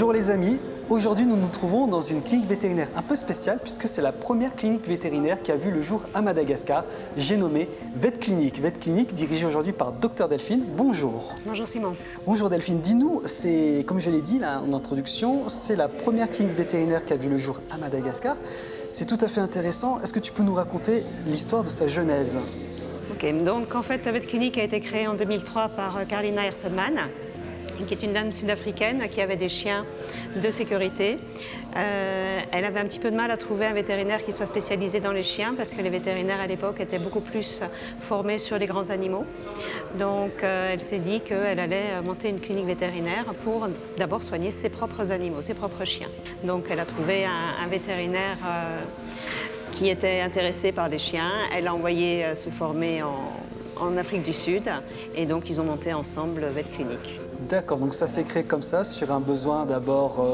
Bonjour les amis, aujourd'hui nous nous trouvons dans une clinique vétérinaire un peu spéciale puisque c'est la première clinique vétérinaire qui a vu le jour à Madagascar. J'ai nommé VetClinique. VetClinique dirigée aujourd'hui par Dr Delphine. Bonjour. Bonjour Simon. Bonjour Delphine, dis-nous, c'est comme je l'ai dit là, en introduction, c'est la première clinique vétérinaire qui a vu le jour à Madagascar. C'est tout à fait intéressant. Est-ce que tu peux nous raconter l'histoire de sa genèse? Ok, donc en fait VetClinique a été créée en 2003 par Carlina Herselman, qui est une dame sud-africaine qui avait des chiens de sécurité. Elle avait un petit peu de mal à trouver un vétérinaire qui soit spécialisé dans les chiens parce que les vétérinaires à l'époque étaient beaucoup plus formés sur les grands animaux. Donc elle s'est dit qu'elle allait monter une clinique vétérinaire pour d'abord soigner ses propres animaux, ses propres chiens. Donc elle a trouvé un vétérinaire qui était intéressé par les chiens. Elle l'a envoyé se former en Afrique du Sud et donc ils ont monté ensemble VetClinique. D'accord, donc ça s'est créé comme ça sur un besoin d'abord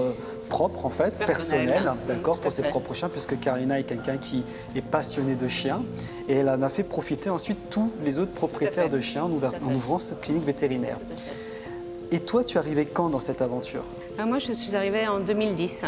propre en fait, personnel, d'accord, pour ses propres chiens, puisque Carlina est quelqu'un qui est passionné de chiens et elle en a fait profiter ensuite tous les autres propriétaires de chiens en ouvrant cette clinique vétérinaire. Et toi, tu es arrivé quand dans cette aventure? Moi, je suis arrivée en 2010.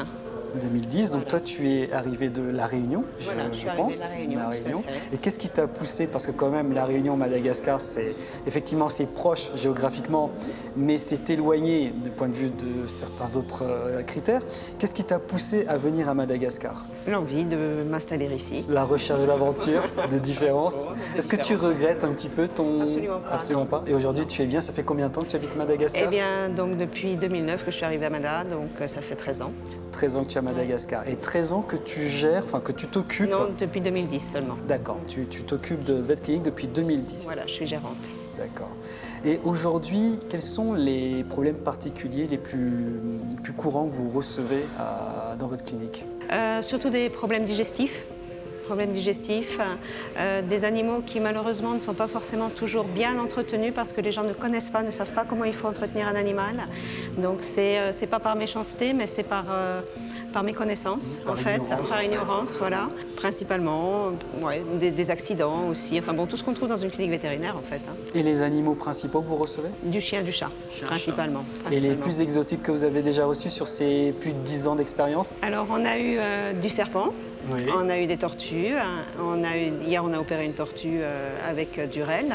2010, donc toi tu es arrivé de La Réunion, Voilà, je pense. La Réunion. Et qu'est-ce qui t'a poussé, parce que quand même La Réunion, Madagascar, c'est effectivement c'est proche géographiquement, mais c'est éloigné du point de vue de certains autres critères. Qu'est-ce qui t'a poussé à venir à Madagascar? L'envie de m'installer ici. La recherche d'aventure, de différence. Est-ce que tu regrettes un petit peu ton... Absolument pas. Absolument pas. Et aujourd'hui tu es bien, ça fait combien de temps que tu habites Madagascar? Eh bien, donc depuis 2009 que je suis arrivée à Mada, donc ça fait 13 ans. 13 ans que tu es à Madagascar. Et 13 ans que tu gères, enfin que tu t'occupes... Non, depuis 2010 seulement. D'accord, tu t'occupes de VetClinique depuis 2010. Voilà, je suis gérante. D'accord. Et aujourd'hui, quels sont les problèmes particuliers les plus courants que vous recevez dans votre clinique? Surtout des problèmes digestifs. Des animaux qui malheureusement ne sont pas forcément toujours bien entretenus parce que les gens ne connaissent pas, ne savent pas comment il faut entretenir un animal. Donc c'est pas par méchanceté, mais c'est par méconnaissance en fait, par ignorance, voilà. Principalement, ouais, des accidents aussi, enfin bon, tout ce qu'on trouve dans une clinique vétérinaire en fait. Et les animaux principaux que vous recevez? Du chien, du chat, principalement. Et les plus exotiques que vous avez déjà reçus sur ces plus de 10 ans d'expérience? Alors on a eu du serpent. Oui. On a eu des tortues. Hier, on a opéré une tortue avec du REL.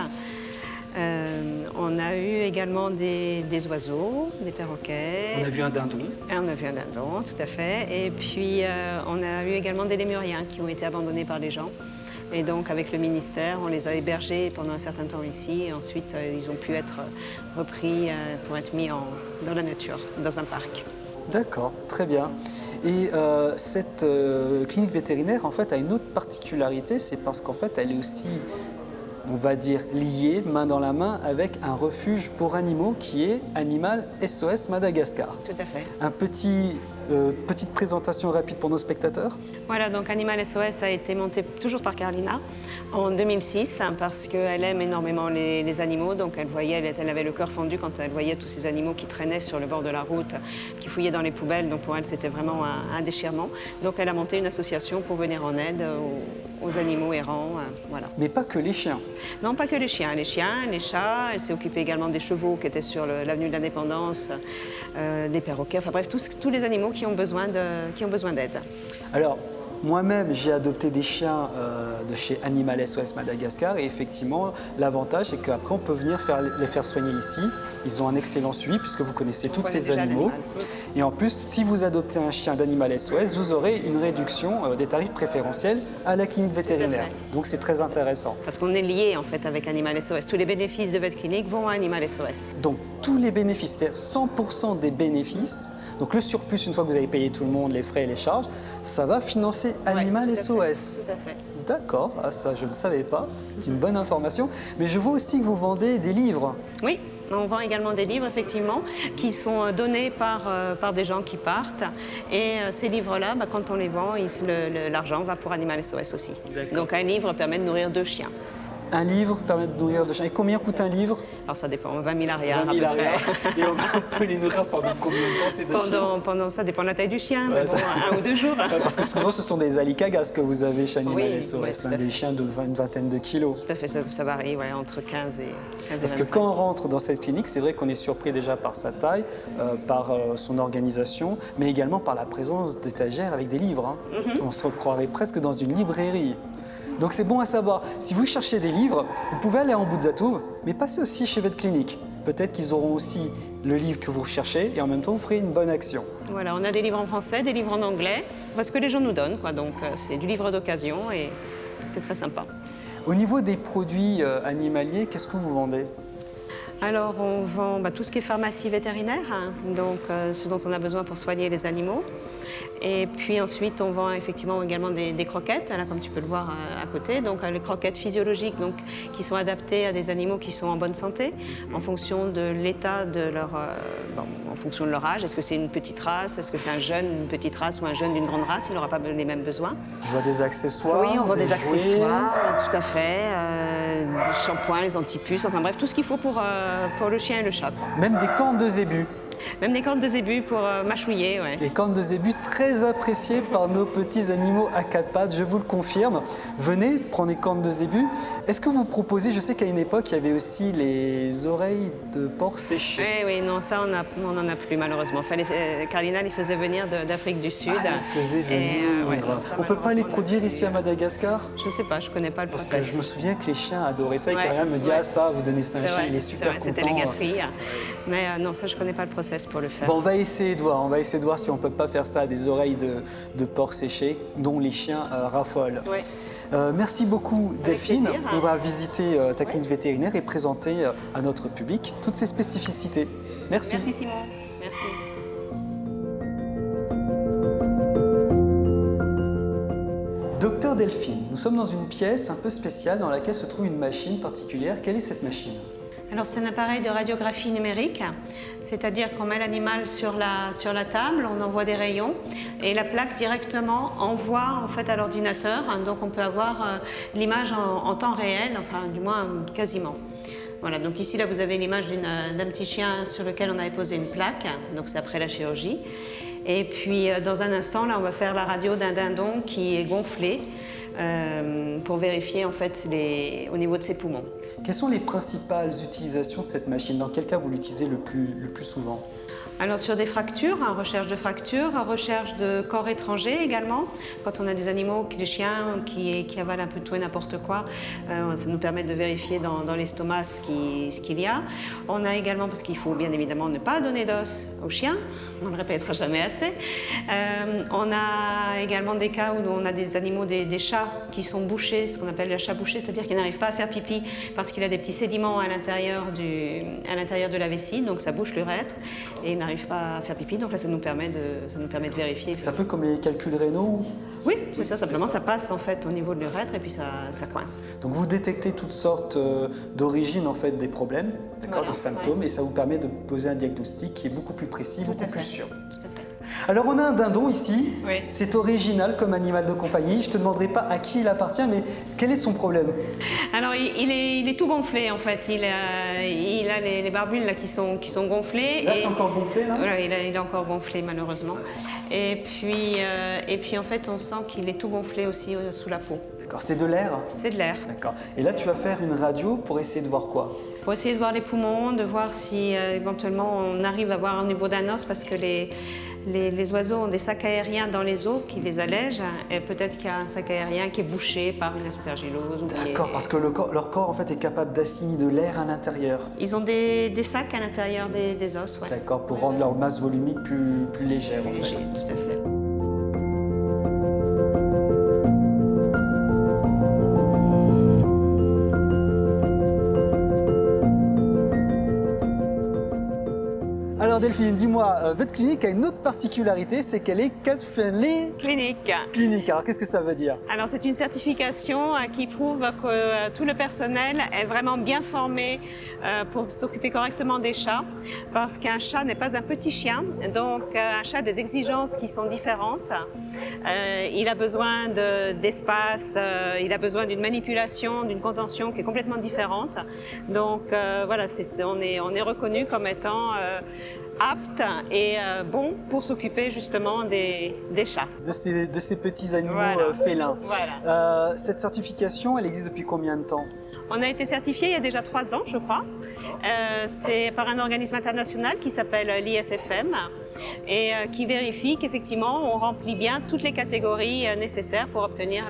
On a eu également des oiseaux, des perroquets. On a vu un dindon. On a vu un dindon, tout à fait. Et puis, on a eu également des lémuriens qui ont été abandonnés par les gens. Et donc, avec le ministère, on les a hébergés pendant un certain temps ici. Et ensuite, ils ont pu être repris pour être mis dans la nature, dans un parc. D'accord, très bien. Et cette clinique vétérinaire, en fait, a une autre particularité, c'est parce qu'en fait, elle est aussi, on va dire, liée, main dans la main, avec un refuge pour animaux qui est Animal SOS Madagascar. Tout à fait. Petite présentation rapide pour nos spectateurs. Voilà, donc Animal SOS a été monté toujours par Carlina en 2006 parce qu'elle aime énormément les animaux. Donc elle avait le cœur fendu quand elle voyait tous ces animaux qui traînaient sur le bord de la route, qui fouillaient dans les poubelles. Donc pour elle, c'était vraiment un déchirement. Donc elle a monté une association pour venir en aide aux animaux errants. Voilà. Mais pas que les chiens. Non, pas que les chiens, les chats. Elle s'est occupée également des chevaux qui étaient sur l'avenue de l'Indépendance, des perroquets, enfin bref, tous les animaux qui ont besoin d'aide. Alors, moi-même, j'ai adopté des chiens de chez Animal SOS Madagascar et effectivement, l'avantage, c'est qu'après, on peut venir les faire soigner ici. Ils ont un excellent suivi puisque vous connaissez tous ces animaux. Et en plus, si vous adoptez un chien d'Animal SOS, vous aurez une réduction des tarifs préférentiels à la clinique vétérinaire. Donc, c'est très intéressant. Parce qu'on est lié en fait avec Animal SOS. Tous les bénéfices de VetClinique vont à Animal SOS. Donc, tous les bénéfices, c'est-à-dire 100% des bénéfices. Donc le surplus, une fois que vous avez payé tout le monde, les frais et les charges, ça va financer Animal SOS. Tout à fait. D'accord, ça je ne savais pas, c'est une bonne information. Mais je vois aussi que vous vendez des livres. Oui, on vend également des livres, effectivement, qui sont donnés par des gens qui partent. Et ces livres-là, quand on les vend, l'argent va pour Animal SOS aussi. Donc un livre permet de nourrir 2 chiens. Un livre permet de nourrir 2 chiens. Et combien coûte un livre? Alors ça dépend, 20 000 arrières 20 000 à peu près. arrières. Et on peut les nourrir pendant combien de temps ces 2 chiens? Pendant ça dépend de la taille du chien, mais bon, ça- 1 ou 2 jours. Parce que souvent ce sont des Alicagas que vous avez chez Animal SOS, oui, tout à des chiens de une vingtaine de kilos. Tout à fait, ça varie entre 15 et 25. Parce que quand on rentre dans cette clinique, c'est vrai qu'on est surpris déjà par sa taille, par son organisation, mais également par la présence d'étagères avec des livres. Hein. On se croirait presque dans une librairie. Donc c'est bon à savoir. Si vous cherchez des livres, vous pouvez aller en Budzatouv, mais passez aussi chez votre clinique. Peut-être qu'ils auront aussi le livre que vous cherchez et en même temps vous ferez une bonne action. Voilà, on a des livres en français, des livres en anglais, parce que les gens nous donnent, quoi. Donc c'est du livre d'occasion et c'est très sympa. Au niveau des produits animaliers, qu'est-ce que vous vendez? Alors on vend tout ce qui est pharmacie vétérinaire, hein, donc ce dont on a besoin pour soigner les animaux. Et puis ensuite, on vend effectivement également des croquettes, là, comme tu peux le voir à côté. Donc les croquettes physiologiques, donc, qui sont adaptées à des animaux qui sont en bonne santé, en fonction de l'état de leur, en fonction de leur âge. Est-ce que c'est une petite race? Est-ce que c'est un jeune, une petite race ou un jeune d'une grande race? Il n'aura pas les mêmes besoins. Je vois des accessoires. Oui, on vend des jouets. accessoires, tout à fait. Les shampoings, les antipuces, enfin bref, tout ce qu'il faut pour le chien et le chat, quoi. Même des cornes de zébu. Même des cordes de zébu pour mâchouiller, ouais. Les cornes de zébu très appréciées par nos petits animaux à 4 pattes, je vous le confirme. Venez prendre les cornes de zébu. Est-ce que vous proposez, je sais qu'à une époque, il y avait aussi les oreilles de porc séchées. Oui, non, ça on n'en a plus malheureusement. Carlina les faisait venir d'Afrique du Sud. Ah, elle faisait venir. ouais, non, ça, on ne peut pas les malheureusement, produire ici à Madagascar? Je ne sais pas, je ne connais pas le Parce process. que je me souviens que les chiens adoraient ça et Ouais, Carlina me dit ouais. ah ça, vous donnez ça à un C'est chien, vrai, il est c'est super vrai, c'était content. les gâteries. Mais non, ça je ne connais pas le process pour le faire. Bon, on va essayer de voir. On va essayer de voir si on ne peut pas faire ça à des oreilles de porc séchées dont les chiens raffolent. Ouais. Merci beaucoup Delphine. plaisir. On va visiter ta clinique vétérinaire et présenter à notre public toutes ces spécificités. Merci. Merci Simon. Merci. Docteur Delphine, nous sommes dans une pièce un peu spéciale dans laquelle se trouve une machine particulière. Quelle est cette machine? Alors c'est un appareil de radiographie numérique, c'est-à-dire qu'on met l'animal sur la table, on envoie des rayons et la plaque directement envoie en fait à l'ordinateur, donc on peut avoir l'image en temps réel, enfin du moins quasiment. Voilà, donc ici là vous avez l'image d'un petit chien sur lequel on avait posé une plaque, donc c'est après la chirurgie. Et puis dans un instant là on va faire la radio d'un dindon qui est gonflé. Pour vérifier en fait au niveau de ses poumons. Quelles sont les principales utilisations de cette machine? Dans quel cas vous l'utilisez le plus souvent? Alors sur des fractures, recherche de fractures, recherche de corps étrangers également. Quand on a des animaux, des chiens qui avalent un peu tout et n'importe quoi, ça nous permet de vérifier dans l'estomac ce qu'il y a. On a également, parce qu'il faut bien évidemment ne pas donner d'os aux chiens, on ne le répétera jamais assez. On a également des cas où on a des animaux, des chats qui sont bouchés, ce qu'on appelle le chat bouché, c'est-à-dire qu'ils n'arrivent pas à faire pipi parce qu'il a des petits sédiments à l'intérieur de la vessie, donc ça bouche l'urètre et il n'arrive pas à faire pipi, donc là ça nous permet de vérifier. C'est un peu comme les calculs rénaux? Oui, c'est ça, simplement ça passe en fait au niveau de l'urètre et puis ça coince. Donc vous détectez toutes sortes d'origines en fait des problèmes, d'accord, Voilà, des symptômes, et ça vous permet de poser un diagnostic qui est beaucoup plus précis, beaucoup plus sûr. Tout à fait. Alors on a un dindon ici, Oui. c'est original comme animal de compagnie, je ne te demanderai pas à qui il appartient, mais quel est son problème? Alors il est tout gonflé en fait, il a les barbules là qui sont gonflées. Là c'est encore gonflé là? Voilà, il est encore gonflé malheureusement. Et puis en fait on sent qu'il est tout gonflé aussi sous la peau. D'accord, c'est de l'air? C'est de l'air. D'accord. Et là tu vas faire une radio pour essayer de voir quoi? Pour essayer de voir les poumons, de voir si éventuellement on arrive à voir au niveau d'un os parce que les oiseaux ont des sacs aériens dans les os qui les allègent et peut-être qu'il y a un sac aérien qui est bouché par une aspergillose. D'accord, parce que leur corps en fait est capable d'assimiler de l'air à l'intérieur. Ils ont des sacs à l'intérieur des os, ouais. D'accord, pour rendre leur masse volumique plus légère en fait. Léger, tout à fait. Alors Alors Delphine, dis-moi, votre clinique a une autre particularité, c'est qu'elle est Cat Friendly Clinique. Alors qu'est-ce que ça veut dire? Alors c'est une certification qui prouve que tout le personnel est vraiment bien formé pour s'occuper correctement des chats, parce qu'un chat n'est pas un petit chien, donc un chat a des exigences qui sont différentes. Il a besoin d'espace, il a besoin d'une manipulation, d'une contention qui est complètement différente. Donc voilà, on est reconnu comme étant apte et bon pour s'occuper justement des chats. De ces petits animaux Voilà. félins. Voilà. Cette certification, elle existe depuis combien de temps? On a été certifié il y a déjà 3 ans, je crois. C'est par un organisme international qui s'appelle l'ISFM et qui vérifie qu'effectivement on remplit bien toutes les catégories nécessaires pour obtenir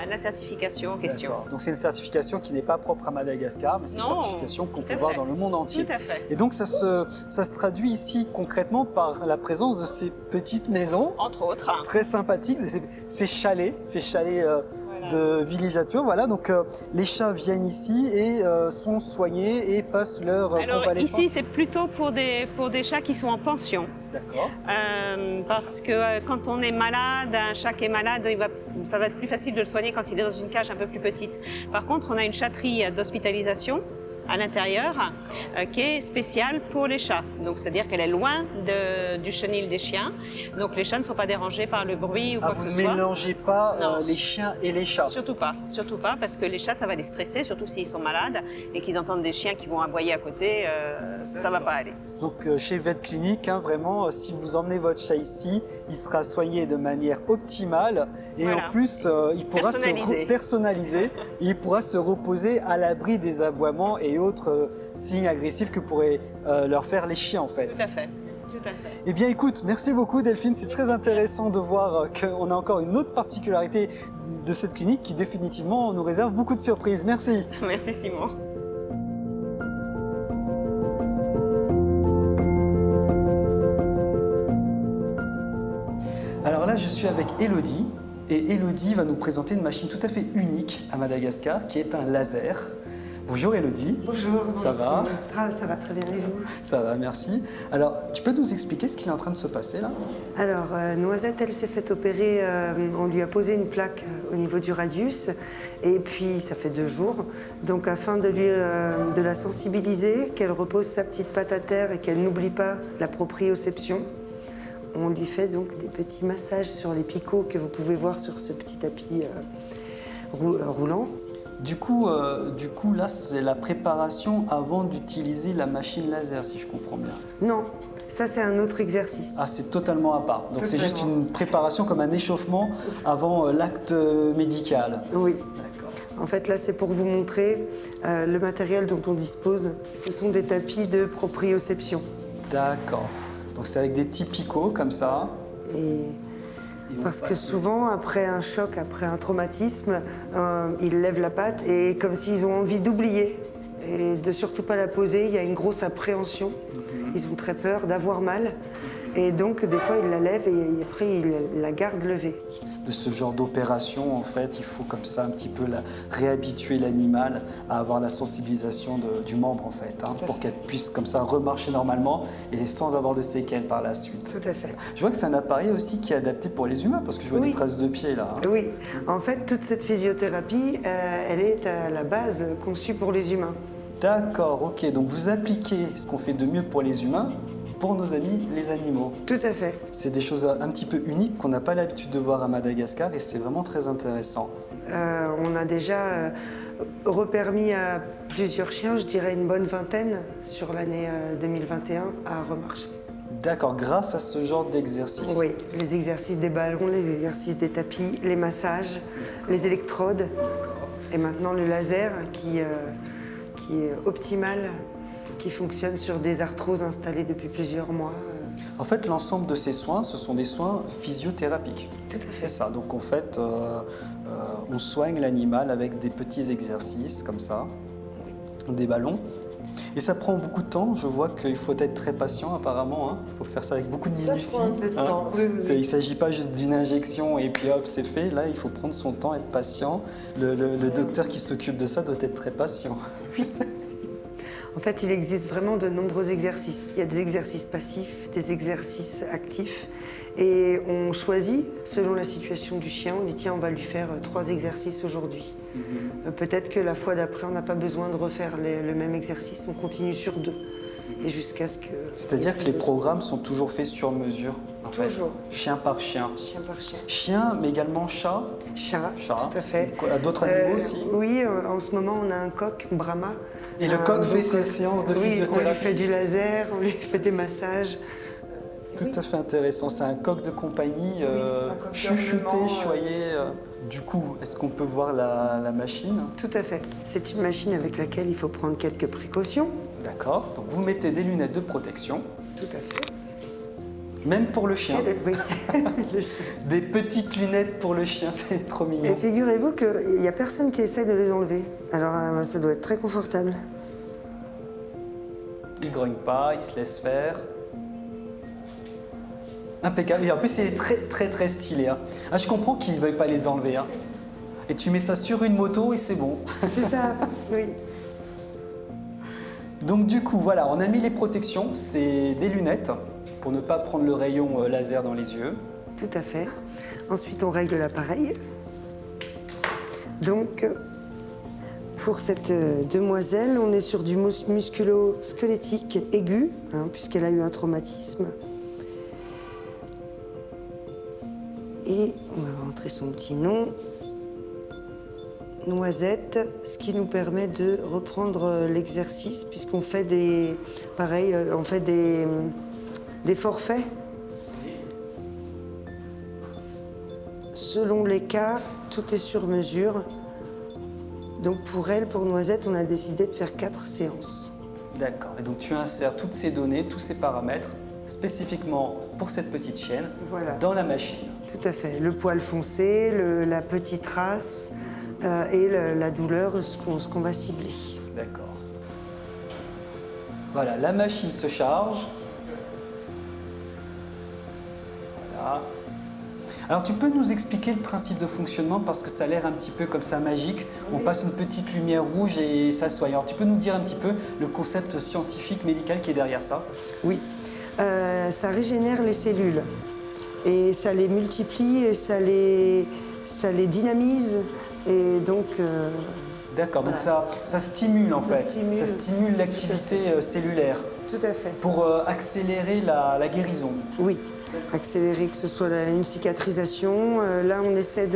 la certification en question. Donc c'est une certification qui n'est pas propre à Madagascar, mais c'est une certification qu'on peut voir dans le monde entier. Tout à fait. Et donc ça se traduit ici concrètement par la présence de ces petites maisons, entre autres, très sympathiques, de ces chalets de villégiature. Voilà, donc les chats viennent ici et sont soignés et passent leur convalescence. Ici c'est plutôt pour des chats qui sont en pension. D'accord. Parce que quand on est malade, un chat qui est malade, ça va être plus facile de le soigner quand il est dans une cage un peu plus petite. Par contre, on a une chatterie d'hospitalisation à l'intérieur qui est spéciale pour les chats. Donc c'est-à-dire qu'elle est loin du chenil des chiens. Donc les chats ne sont pas dérangés par le bruit ou quoi que ce soit. Vous ne mélangez pas les chiens et les chats? Surtout pas, parce que les chats ça va les stresser, surtout s'ils sont malades et qu'ils entendent des chiens qui vont aboyer à côté, ça va pas aller. Donc chez Vet Clinique, vraiment, si vous emmenez votre chat ici, il sera soigné de manière optimale et Voilà. en plus il pourra se personnaliser et il pourra se reposer à l'abri des aboiements et autres signes agressifs que pourraient leur faire les chiens en fait. Tout à fait. Eh bien écoute, merci beaucoup Delphine, c'est très intéressant de voir qu'on a encore une autre particularité de cette clinique qui définitivement nous réserve beaucoup de surprises. Merci. Merci Simon. Alors là, je suis avec Elodie et Elodie va nous présenter une machine tout à fait unique à Madagascar qui est un laser. Bonjour Elodie. Bonjour. Ça va? Ça va très bien et vous? Ça va, merci. Alors, tu peux nous expliquer ce qu'il est en train de se passer là? Alors, Noisette, elle s'est fait opérer, on lui a posé une plaque au niveau du radius et puis ça fait 2 jours. Donc afin de la sensibiliser, qu'elle repose sa petite patte à terre et qu'elle n'oublie pas la proprioception, on lui fait donc des petits massages sur les picots que vous pouvez voir sur ce petit tapis roulant. Du coup, là, c'est la préparation avant d'utiliser la machine laser, si je comprends bien. Non, ça c'est un autre exercice. Ah, c'est totalement à part. Donc c'est Totalement. juste une préparation comme un échauffement avant l'acte médical. Oui. D'accord. En fait, là, c'est pour vous montrer le matériel dont on dispose. Ce sont des tapis de proprioception. D'accord. Donc c'est avec des petits picots comme ça. Et parce que souvent, après un choc, après un traumatisme, ils lèvent la patte et comme s'ils ont envie d'oublier et de surtout pas la poser. Il y a une grosse appréhension. Ils ont très peur d'avoir mal. Et donc, des fois, ils la lèvent et après, ils la gardent levée. De ce genre d'opération, en fait, il faut comme ça un petit peu réhabituer l'animal à avoir la sensibilisation du membre, en fait, pour qu'elle puisse comme ça remarcher normalement et sans avoir de séquelles par la suite. Tout à fait. Je vois que c'est un appareil aussi qui est adapté pour les humains, parce que je vois des traces de pieds là. Oui, en fait, toute cette physiothérapie, elle est à la base conçue pour les humains. D'accord, ok. Donc vous appliquez ce qu'on fait de mieux pour les humains pour nos amis les animaux. Tout à fait. C'est des choses un petit peu uniques qu'on n'a pas l'habitude de voir à Madagascar et c'est vraiment très intéressant. On a déjà repermis à plusieurs chiens, je dirais une bonne vingtaine sur l'année 2021 à remarcher. D'accord, grâce à ce genre d'exercice. Oui, les exercices des ballons, les exercices des tapis, les massages, les électrodes et maintenant le laser qui est optimal, qui fonctionne sur des arthroses installées depuis plusieurs mois. En fait, l'ensemble de ces soins, ce sont des soins physiothérapiques. Tout à fait. C'est ça. Donc en fait, on soigne l'animal avec des petits exercices comme ça, des ballons. Et ça prend beaucoup de temps. Je vois qu'il faut être très patient apparemment. Il faut faire ça avec beaucoup de minutie. Ça prend un peu de temps. Oui. Il ne s'agit pas juste d'une injection et puis hop, c'est fait. Là, il faut prendre son temps, être patient. Le docteur qui s'occupe de ça doit être très patient. Oui. En fait, il existe vraiment de nombreux exercices. Il y a des exercices passifs, des exercices actifs. Et on choisit, selon la situation du chien, on dit tiens, on va lui faire 3 exercices aujourd'hui. Peut-être que la fois d'après, on n'a pas besoin de refaire le même exercice, on continue sur 2. Et jusqu'à ce que... C'est-à-dire que les programmes sont toujours faits sur mesure, en fait. Toujours. Chien par chien. Chien par chien. Chien, mais également chat. Chat, Chat. tout à fait. D'autres animaux aussi. Oui, en ce moment, on a un coq, Brahma. Et le coq fait ses séances de oui, on lui physiothérapie. fait du laser, on lui fait des massages. Tout à fait intéressant. C'est un coq de compagnie, un coq chuchoté, d'ornement, choyé. Du coup, est-ce qu'on peut voir la machine? Tout à fait. C'est une machine avec laquelle il faut prendre quelques précautions. D'accord. Donc vous mettez des lunettes de protection, Tout à fait. même pour le chien. Oui. Le chien. Des petites lunettes pour le chien, c'est trop Et mignon. figurez-vous qu'il n'y a personne qui essaie de les enlever. Alors ça doit être très confortable. Il grogne pas, il se laisse faire. Impeccable. Et en plus, il est très stylé. Hein. Ah, je comprends qu'ils ne veuillent pas les enlever. Hein. Et tu mets ça sur une moto et c'est bon. C'est ça, oui. Donc du coup, voilà, on a mis les protections. C'est des lunettes pour ne pas prendre le rayon laser dans les yeux. Tout à fait. Ensuite, on règle l'appareil. Donc, pour cette demoiselle, on est sur du musculo-squelettique aigu, hein, puisqu'elle a eu un traumatisme. Et on va rentrer son petit nom. Noisette, ce qui nous permet de reprendre l'exercice, puisqu'on fait des... Pareil, on fait des forfaits. Selon les cas, tout est sur mesure. Donc pour elle, pour Noisette, on a décidé de faire 4 séances. D'accord. Et donc tu insères toutes ces données, tous ces paramètres, spécifiquement pour cette petite chienne, Voilà. dans la machine. Tout à fait. Le poil foncé, la petite race et la douleur, ce qu'on va cibler. D'accord. Voilà, la machine se charge. Voilà. Alors tu peux nous expliquer le principe de fonctionnement parce que ça a l'air un petit peu comme ça magique. On passe une petite lumière rouge et ça soigne. Alors tu peux nous dire un petit peu le concept scientifique, médical qui est derrière ça? Oui. Ça régénère les cellules et ça les multiplie et ça les dynamise et donc... D'accord, donc voilà. ça stimule en Ça fait. stimule. Ça stimule l'activité cellulaire Tout à fait. pour accélérer la guérison. Oui. Accélérer, que ce soit une cicatrisation. Là, on essaie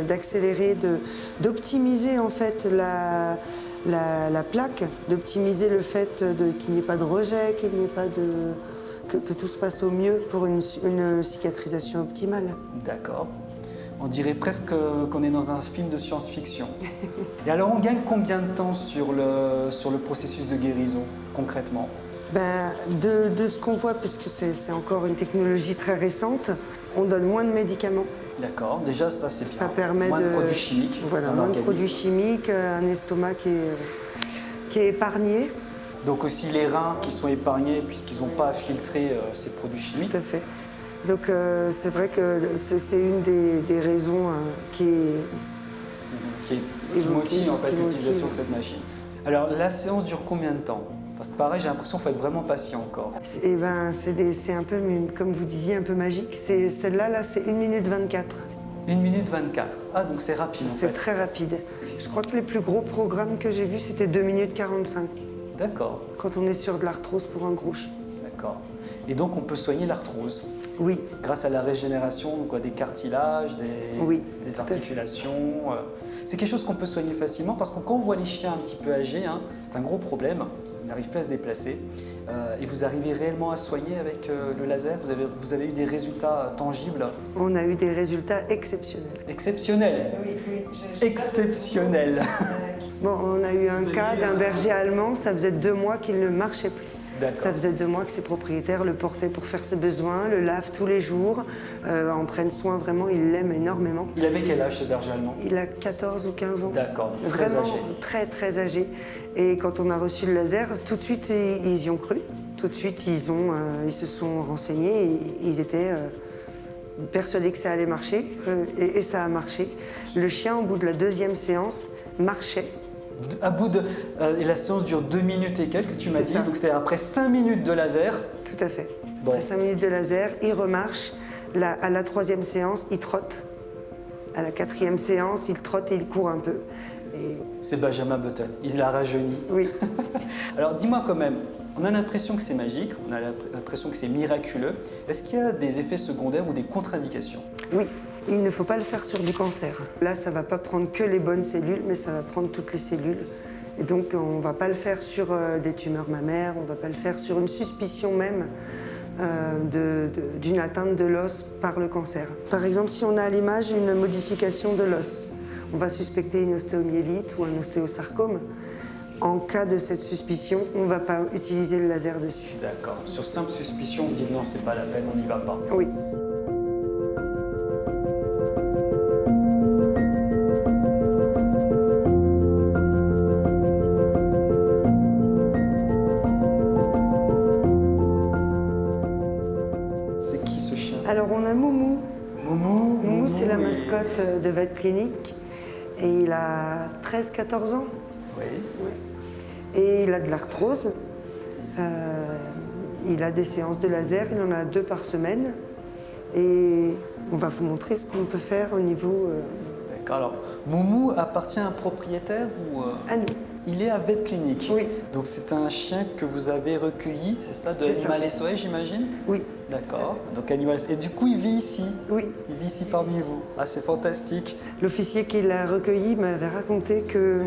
d'accélérer, d'optimiser en fait la plaque, d'optimiser le fait qu'il n'y ait pas de rejet, qu'il n'y ait pas que tout se passe au mieux pour une cicatrisation optimale. D'accord. On dirait presque qu'on est dans un film de science-fiction. Et alors, on gagne combien de temps sur le processus de guérison, concrètement? Ben, de ce qu'on voit, puisque c'est encore une technologie très récente, on donne moins de médicaments. D'accord, déjà ça c'est bien. Ça permet moins de produits chimiques. Voilà, dans moins de l'organisme. produits chimiques, un estomac qui est épargné. Donc aussi les reins qui sont épargnés puisqu'ils n'ont pas à filtrer ces produits chimiques. Tout à fait. Donc c'est vrai que c'est une des raisons qui Motive en fait qui l'utilisation de motive. cette machine. Alors la séance dure combien de temps? Parce que pareil, j'ai l'impression qu'il faut être vraiment patient encore. Eh ben, c'est un peu, comme vous disiez, un peu magique. Celle-là, là, c'est 1 minute 24. 1 minute 24. Ah, donc c'est rapide en C'est fait. très rapide. Je crois que les plus gros programmes que j'ai vus, c'était 2 minutes 45. D'accord, Quand on est sur de l'arthrose pour un gros chien. d'accord. Et donc on peut soigner l'arthrose Oui, grâce à la régénération donc, des cartilages, Oui, des tout à fait. articulations. C'est quelque chose qu'on peut soigner facilement parce que quand on voit les chiens un petit peu âgés, hein, c'est un gros problème. Ils n'arrivent plus à se déplacer. Et vous arrivez réellement à soigner avec le laser? Vous avez eu des résultats tangibles? on a eu des résultats exceptionnels. Exceptionnels. Oui. Exceptionnels. Bon, on a eu un cas d'un berger allemand, ça faisait 2 mois qu'il ne marchait plus. D'accord. Ça faisait 2 mois que ses propriétaires le portaient pour faire ses besoins, le lavent tous les jours, en prennent soin vraiment, ils l'aiment énormément. Il avait quel âge ce berger allemand? Il a 14 ou 15 ans. D'accord, donc très Vraiment âgé. très très âgé. Et quand on a reçu le laser, tout de suite ils y ont cru. Tout de suite ils se sont renseignés et ils étaient persuadés que ça allait marcher et ça a marché. Le chien au bout de la 2e séance marchait. À bout de, et la séance dure 2 minutes et quelques, tu m'as C'est dit. ça. Donc c'était après 5 minutes de laser. Tout à fait. Bon. Après 5 minutes de laser, il remarche. À la 3e séance, il trotte. À la 4e séance, il trotte et il court un peu. Et... C'est Benjamin Button, il a rajeuni. Oui. Alors dis-moi quand même, on a l'impression que c'est magique, on a l'impression que c'est miraculeux. Est-ce qu'il y a des effets secondaires ou des contre-indications? Oui, il ne faut pas le faire sur du cancer. Là, ça ne va pas prendre que les bonnes cellules, mais ça va prendre toutes les cellules. Et donc, on ne va pas le faire sur des tumeurs mammaires, on ne va pas le faire sur une suspicion même d'une atteinte de l'os par le cancer. Par exemple, si on a à l'image une modification de l'os, on va suspecter une ostéomyélite ou un ostéosarcome. En cas de cette suspicion, on ne va pas utiliser le laser dessus. D'accord. Sur simple suspicion, vous dites non, c'est pas la peine, on n'y va pas. Oui. C'est qui ce chien? Alors, on a Moumou. Moumou, C'est la et- mascotte de Vet Clinic et il a 13-14 ans Oui. et il a de l'arthrose. Il a des séances de laser, il en a 2 par semaine et on va vous montrer ce qu'on peut faire au niveau D'accord. Alors, Moumou appartient à un propriétaire ou à nous. il est à Vet Clinic? Oui. Donc c'est un chien que vous avez recueilli, c'est ça, de C'est ça. Animal SOS, j'imagine? Oui, D'accord. Donc Animal et du coup il vit ici. oui. Il vit ici parmi vous. Ah, c'est fantastique. L'officier qui l'a recueilli m'avait raconté que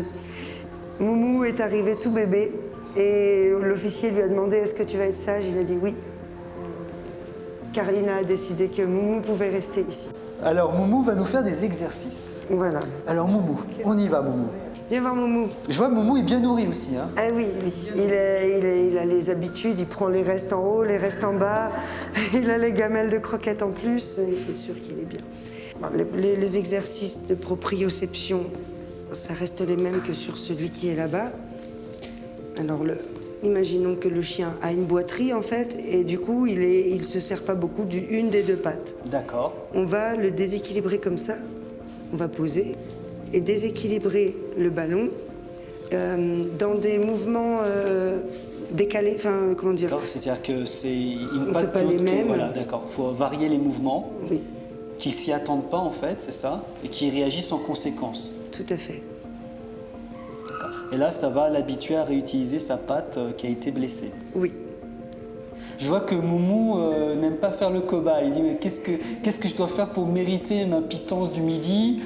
Moumou est arrivé tout bébé et l'officier lui a demandé est-ce que tu vas être sage? Il a dit oui. Carlina a décidé que Moumou pouvait rester ici. Alors Moumou va nous faire des exercices. Voilà. Alors Moumou, on y va Moumou. Viens voir Moumou. Je vois Moumou est bien nourri aussi. Hein. Ah oui, oui. Il a les habitudes, il prend les restes en haut, les restes en bas, il a les gamelles de croquettes en plus, et c'est sûr qu'il est bien. Bon, les exercices de proprioception, ça reste les mêmes que sur celui qui est là-bas. Alors, imaginons que le chien a une boiterie en fait, et du coup, il se sert pas beaucoup d'une des 2 pattes. D'accord. On va le déséquilibrer comme ça, on va poser et déséquilibrer le ballon dans des mouvements décalés, enfin comment dire. D'accord, c'est-à-dire que c'est une On patte fait pas plus les haute que- mêmes. Voilà, d'accord. Il faut varier les mouvements, Oui, qui s'y attendent pas en fait, c'est ça, et qui réagissent en conséquence. tout à fait. D'accord. Et là, ça va l'habituer à réutiliser sa patte qui a été blessée. Oui. Je vois que Moumou n'aime pas faire le cobaye. Il dit mais qu'est-ce que je dois faire pour mériter ma pitance du midi?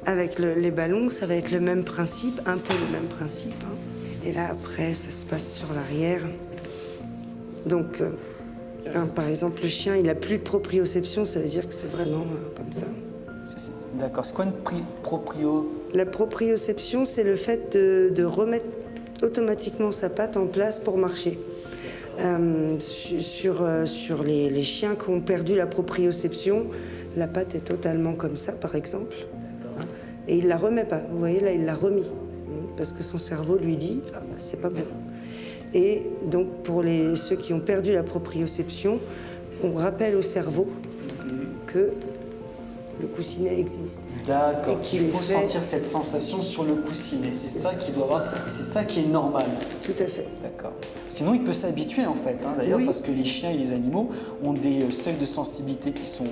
Avec les ballons, ça va être le même principe, un peu le même principe. Hein. Et là, après, ça se passe sur l'arrière. Donc, par exemple, le chien, il n'a plus de proprioception, ça veut dire que c'est vraiment comme ça. D'accord. C'est quoi une proprio? La proprioception, c'est le fait de remettre automatiquement sa patte en place pour marcher. Sur les chiens qui ont perdu la proprioception, la patte est totalement comme ça, par exemple. Hein, et il ne la remet pas. Vous voyez, là, il l'a remis. Parce que son cerveau lui dit « Ah, c'est pas bon ». Et donc, pour ceux qui ont perdu la proprioception, on rappelle au cerveau que le coussinet existe. D'accord. Et qu'il Il faut est fait- sentir cette sensation sur le coussinet. C'est ça qui doit avoir. c'est ça. Et c'est ça qui est normal. Tout à fait. D'accord. Sinon, il peut s'habituer en fait. Hein, d'ailleurs, Oui. parce que les chiens et les animaux ont des seuils de sensibilité qui sont,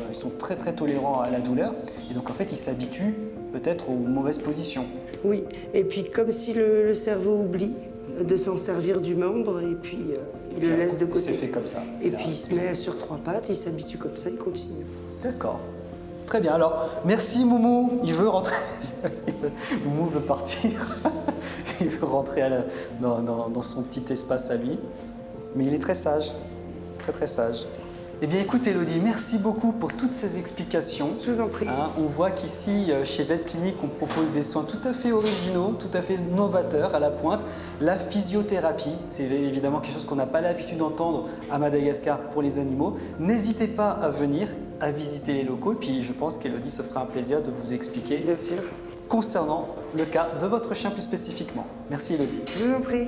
ils sont très très tolérants à la douleur. Et donc en fait, ils s'habituent peut-être aux mauvaises positions. Oui, et puis comme si le cerveau oublie de s'en servir du membre, et puis il le laisse de côté. C'est fait comme ça. Et Là, puis il se met sur 3 pattes, il s'habitue comme ça, il continue. D'accord. Très bien. Alors, merci Moumou. Il veut rentrer. Moumou veut partir. Il veut rentrer dans son petit espace à lui. Mais il est très sage. Très très sage. Eh bien écoute Elodie, merci beaucoup pour toutes ces explications. Je vous en prie. Hein, on voit qu'ici, chez Vet Clinic, on propose des soins tout à fait originaux, tout à fait novateurs, à la pointe. La physiothérapie, c'est évidemment quelque chose qu'on n'a pas l'habitude d'entendre à Madagascar pour les animaux. N'hésitez pas à venir, à visiter les locaux. Et puis je pense qu'Elodie se fera un plaisir de vous expliquer Bien sûr. concernant le cas de votre chien plus spécifiquement. Merci Elodie. Je vous en prie.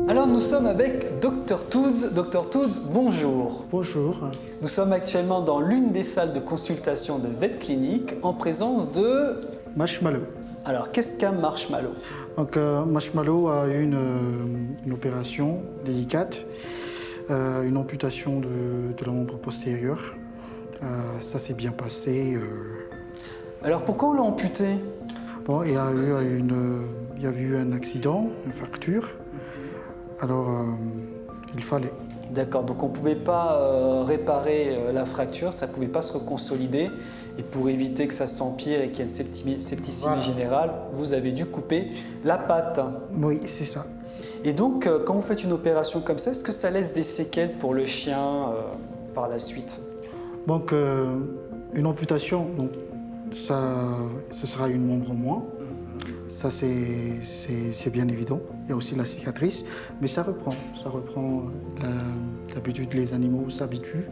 Alors nous sommes avec Dr Toots. Dr Toots, bonjour. Bonjour. Nous sommes actuellement dans l'une des salles de consultation de Vet Clinic en présence de... Marshmallow. Alors, qu'est-ce qu'un marshmallow? Donc, Marshmallow a eu une opération délicate, une amputation de la membre postérieur. Ça s'est bien passé. Alors, pourquoi on l'a amputé? Bon, il y a eu un accident, une fracture. Alors, il fallait. D'accord, donc on ne pouvait pas réparer la fracture, ça ne pouvait pas se reconsolider. Et pour éviter que ça s'empire et qu'il y ait une septicémie générale, vous avez dû couper la patte. Oui, c'est ça. Et donc, quand vous faites une opération comme ça, est-ce que ça laisse des séquelles pour le chien par la suite? Donc, une amputation, donc, ce sera une membre en moins. Ça, c'est bien évident. Il y a aussi la cicatrice, mais ça reprend. Ça reprend. D'habitude, les animaux s'habituent.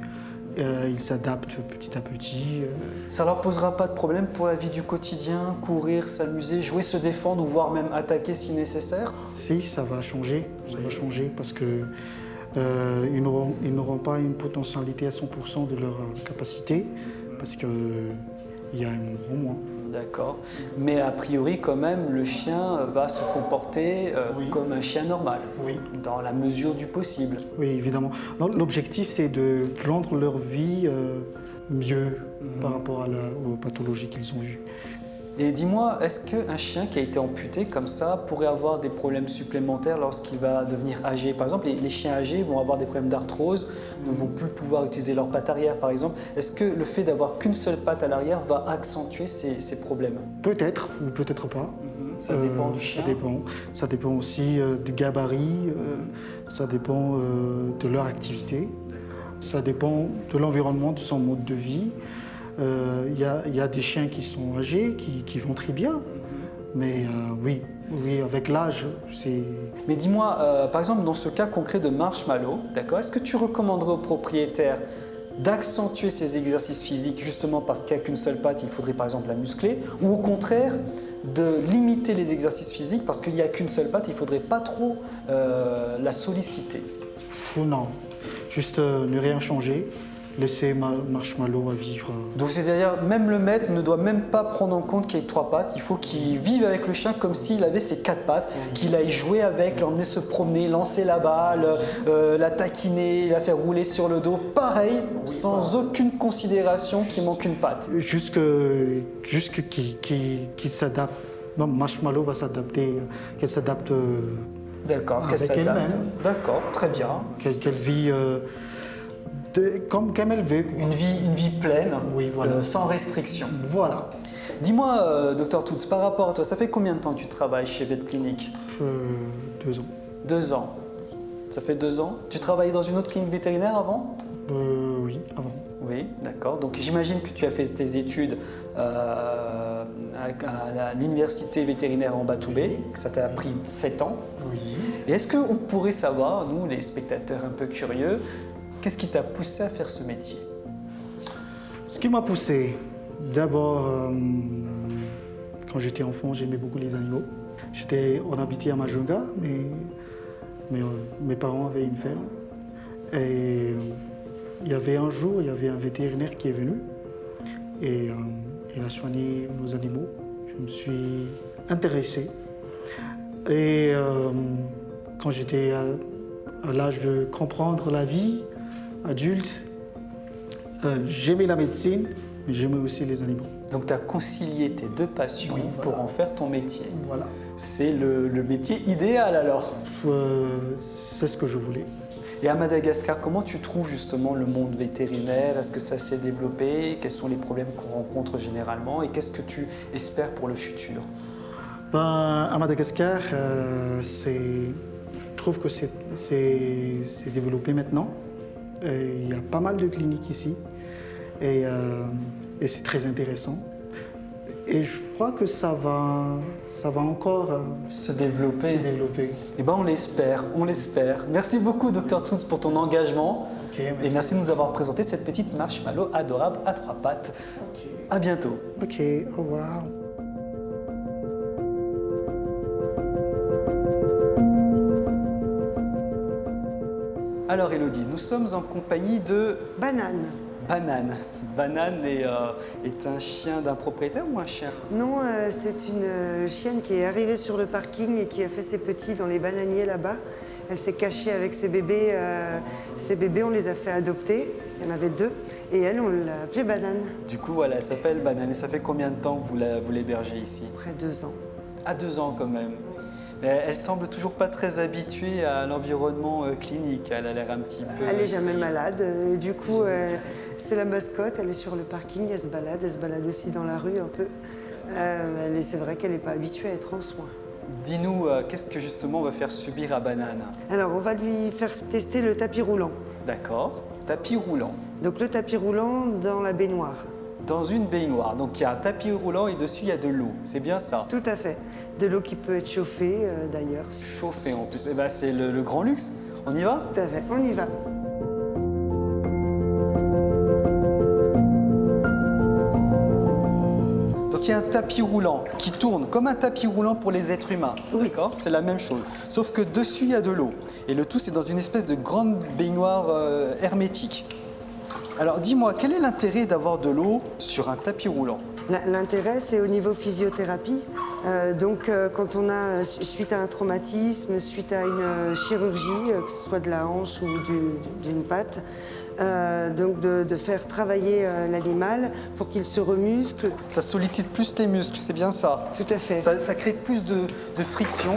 Ils s'adaptent petit à petit. Ça ne leur posera pas de problème pour la vie du quotidien, courir, s'amuser, jouer, se défendre ou voire même attaquer si nécessaire? Si, ça va changer. Ça va changer parce que ils n'auront pas une potentialité à 100% de leur capacité parce qu'il y a un membre en moins. D'accord. Mais a priori, quand même, le chien va se comporter comme un chien normal, dans la mesure du possible. Oui, évidemment. L'objectif, c'est de rendre leur vie mieux par rapport aux pathologies qu'ils ont vues. Et dis-moi, est-ce qu'un chien qui a été amputé comme ça pourrait avoir des problèmes supplémentaires lorsqu'il va devenir âgé? Par exemple, les chiens âgés vont avoir des problèmes d'arthrose, ne vont plus pouvoir utiliser leur patte arrière, par exemple. Est-ce que le fait d'avoir qu'une seule patte à l'arrière va accentuer ces problèmes? Peut-être ou peut-être pas. Ça dépend du chien. Ça dépend aussi du gabarit, ça dépend de leur activité, ça dépend de l'environnement, de son mode de vie. Il y a des chiens qui sont âgés, qui vont très bien, mais oui, avec l'âge, c'est... Mais dis-moi, par exemple, dans ce cas concret de Marshmallow, d'accord, est-ce que tu recommanderais aux propriétaires d'accentuer ses exercices physiques justement parce qu'il n'y a qu'une seule patte, il faudrait par exemple la muscler, ou au contraire de limiter les exercices physiques parce qu'il n'y a qu'une seule patte, il ne faudrait pas trop la solliciter? Ou non, juste ne rien changer. Laisser Marshmallow à vivre. Donc c'est-à-dire même le maître ne doit même pas prendre en compte qu'il y ait 3 pattes, il faut qu'il vive avec le chien comme s'il avait ses 4 pattes, qu'il aille jouer avec, l'emmener se promener, lancer la balle, la taquiner, la faire rouler sur le dos, pareil, sans aucune considération qu'il manque une patte. Juste qu'il s'adapte. Non, Marshmallow va s'adapter, qu'elle s'adapte D'accord, qu'elle avec s'adapte. elle-même. D'accord, très bien. Qu'elle vit comme elle veut. Une vie pleine, voilà. sans restriction. Voilà. Dis-moi, Dr Toots, par rapport à toi, ça fait combien de temps que tu travailles chez Vet Clinic? 2 ans. 2 ans. Ça fait 2 ans. Tu travaillais dans une autre clinique vétérinaire avant? Oui, avant. Oui, d'accord. Donc j'imagine que tu as fait tes études à l'université vétérinaire en Batoubé, que ça t'a pris 7 ans. Oui. Et est-ce qu'on pourrait savoir, nous les spectateurs un peu curieux, qu'est-ce qui t'a poussé à faire ce métier? Ce qui m'a poussé, d'abord, quand j'étais enfant, j'aimais beaucoup les animaux. On habitait à Majunga, mais mes parents avaient une ferme. Et il y avait un vétérinaire qui est venu et il a soigné nos animaux. Je me suis intéressé. Et quand j'étais à l'âge de comprendre la vie, adulte, j'aimais la médecine, mais j'aimais aussi les animaux. Donc tu as concilié tes 2 passions pour en faire ton métier. Voilà. C'est le métier idéal alors. C'est ce que je voulais. Et à Madagascar, comment tu trouves justement le monde vétérinaire? Est-ce que ça s'est développé? Quels sont les problèmes qu'on rencontre généralement? Et qu'est-ce que tu espères pour le futur? À Madagascar, je trouve que c'est développé maintenant. Il y a pas mal de cliniques ici et c'est très intéressant. Et je crois que ça va encore se développer. Eh ben on l'espère. Merci beaucoup Dr Toots pour ton engagement. Et merci de nous avoir présenté cette petite marshmallow adorable à 3 pattes. À bientôt. Ok, au revoir. Alors Elodie, nous sommes en compagnie de Banane. Banane. Banane est un chien d'un propriétaire ou un chien? Non, c'est une chienne qui est arrivée sur le parking et qui a fait ses petits dans les bananiers là-bas. Elle s'est cachée avec ses bébés. Ses bébés, on les a fait adopter. Il y en avait 2. Et elle, on l'a appelée Banane. Du coup, voilà, elle s'appelle Banane. Et ça fait combien de temps que vous l'hébergez ici? Après 2 ans. À 2 ans quand même. Mais elle semble toujours pas très habituée à l'environnement clinique. Elle a l'air un petit peu... Elle n'est jamais malade. Du coup, c'est la mascotte. Elle est sur le parking, elle se balade. Elle se balade aussi dans la rue un peu. C'est vrai qu'elle n'est pas habituée à être en soins. Dis-nous, qu'est-ce que justement on va faire subir à Banane? Alors, on va lui faire tester le tapis roulant. D'accord. Tapis roulant. Donc, le tapis roulant dans la baignoire. Dans une baignoire. Donc il y a un tapis roulant et dessus il y a de l'eau. C'est bien ça? Tout à fait. De l'eau qui peut être chauffée d'ailleurs. Chauffé en plus. Eh ben, c'est le grand luxe. On y va? Tout à fait. On y va. Donc il y a un tapis roulant qui tourne comme un tapis roulant pour les êtres humains. Oui. D'accord? C'est la même chose. Sauf que dessus il y a de l'eau. Et le tout c'est dans une espèce de grande baignoire hermétique. Alors dis-moi, quel est l'intérêt d'avoir de l'eau sur un tapis roulant? L'intérêt, c'est au niveau physiothérapie. Quand on a, suite à un traumatisme, suite à une chirurgie, que ce soit de la hanche ou d'une patte, de faire travailler l'animal pour qu'il se remuscle. Ça sollicite plus les muscles, c'est bien ça? Tout à fait. Ça crée plus de friction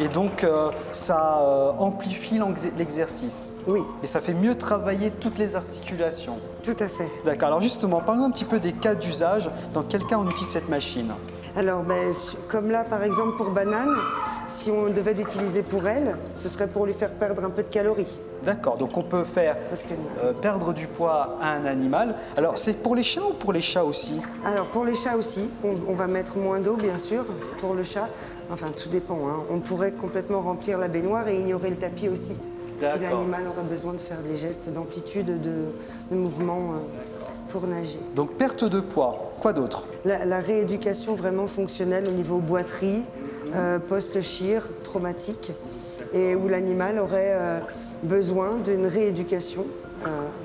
et donc ça amplifie l'exercice. Oui, Et ça fait mieux travailler toutes les articulations. tout à fait. D'accord, alors justement, parlons un petit peu des cas d'usage. Dans quel cas on utilise cette machine? Alors, comme là, par exemple, pour Banane, si on devait l'utiliser pour elle, ce serait pour lui faire perdre un peu de calories. D'accord, donc on peut faire Parce que- perdre du poids à un animal. Alors c'est pour les chiens ou pour les chats aussi? Alors, pour les chats aussi, on va mettre moins d'eau, bien sûr, pour le chat. Enfin, tout dépend. Hein. On pourrait complètement remplir la baignoire et ignorer le tapis aussi. Si D'accord. l'animal aurait besoin de faire des gestes d'amplitude, de mouvement pour nager. Donc perte de poids, quoi d'autre? La rééducation vraiment fonctionnelle au niveau boiterie, post-chir, traumatique, et où l'animal aurait besoin d'une rééducation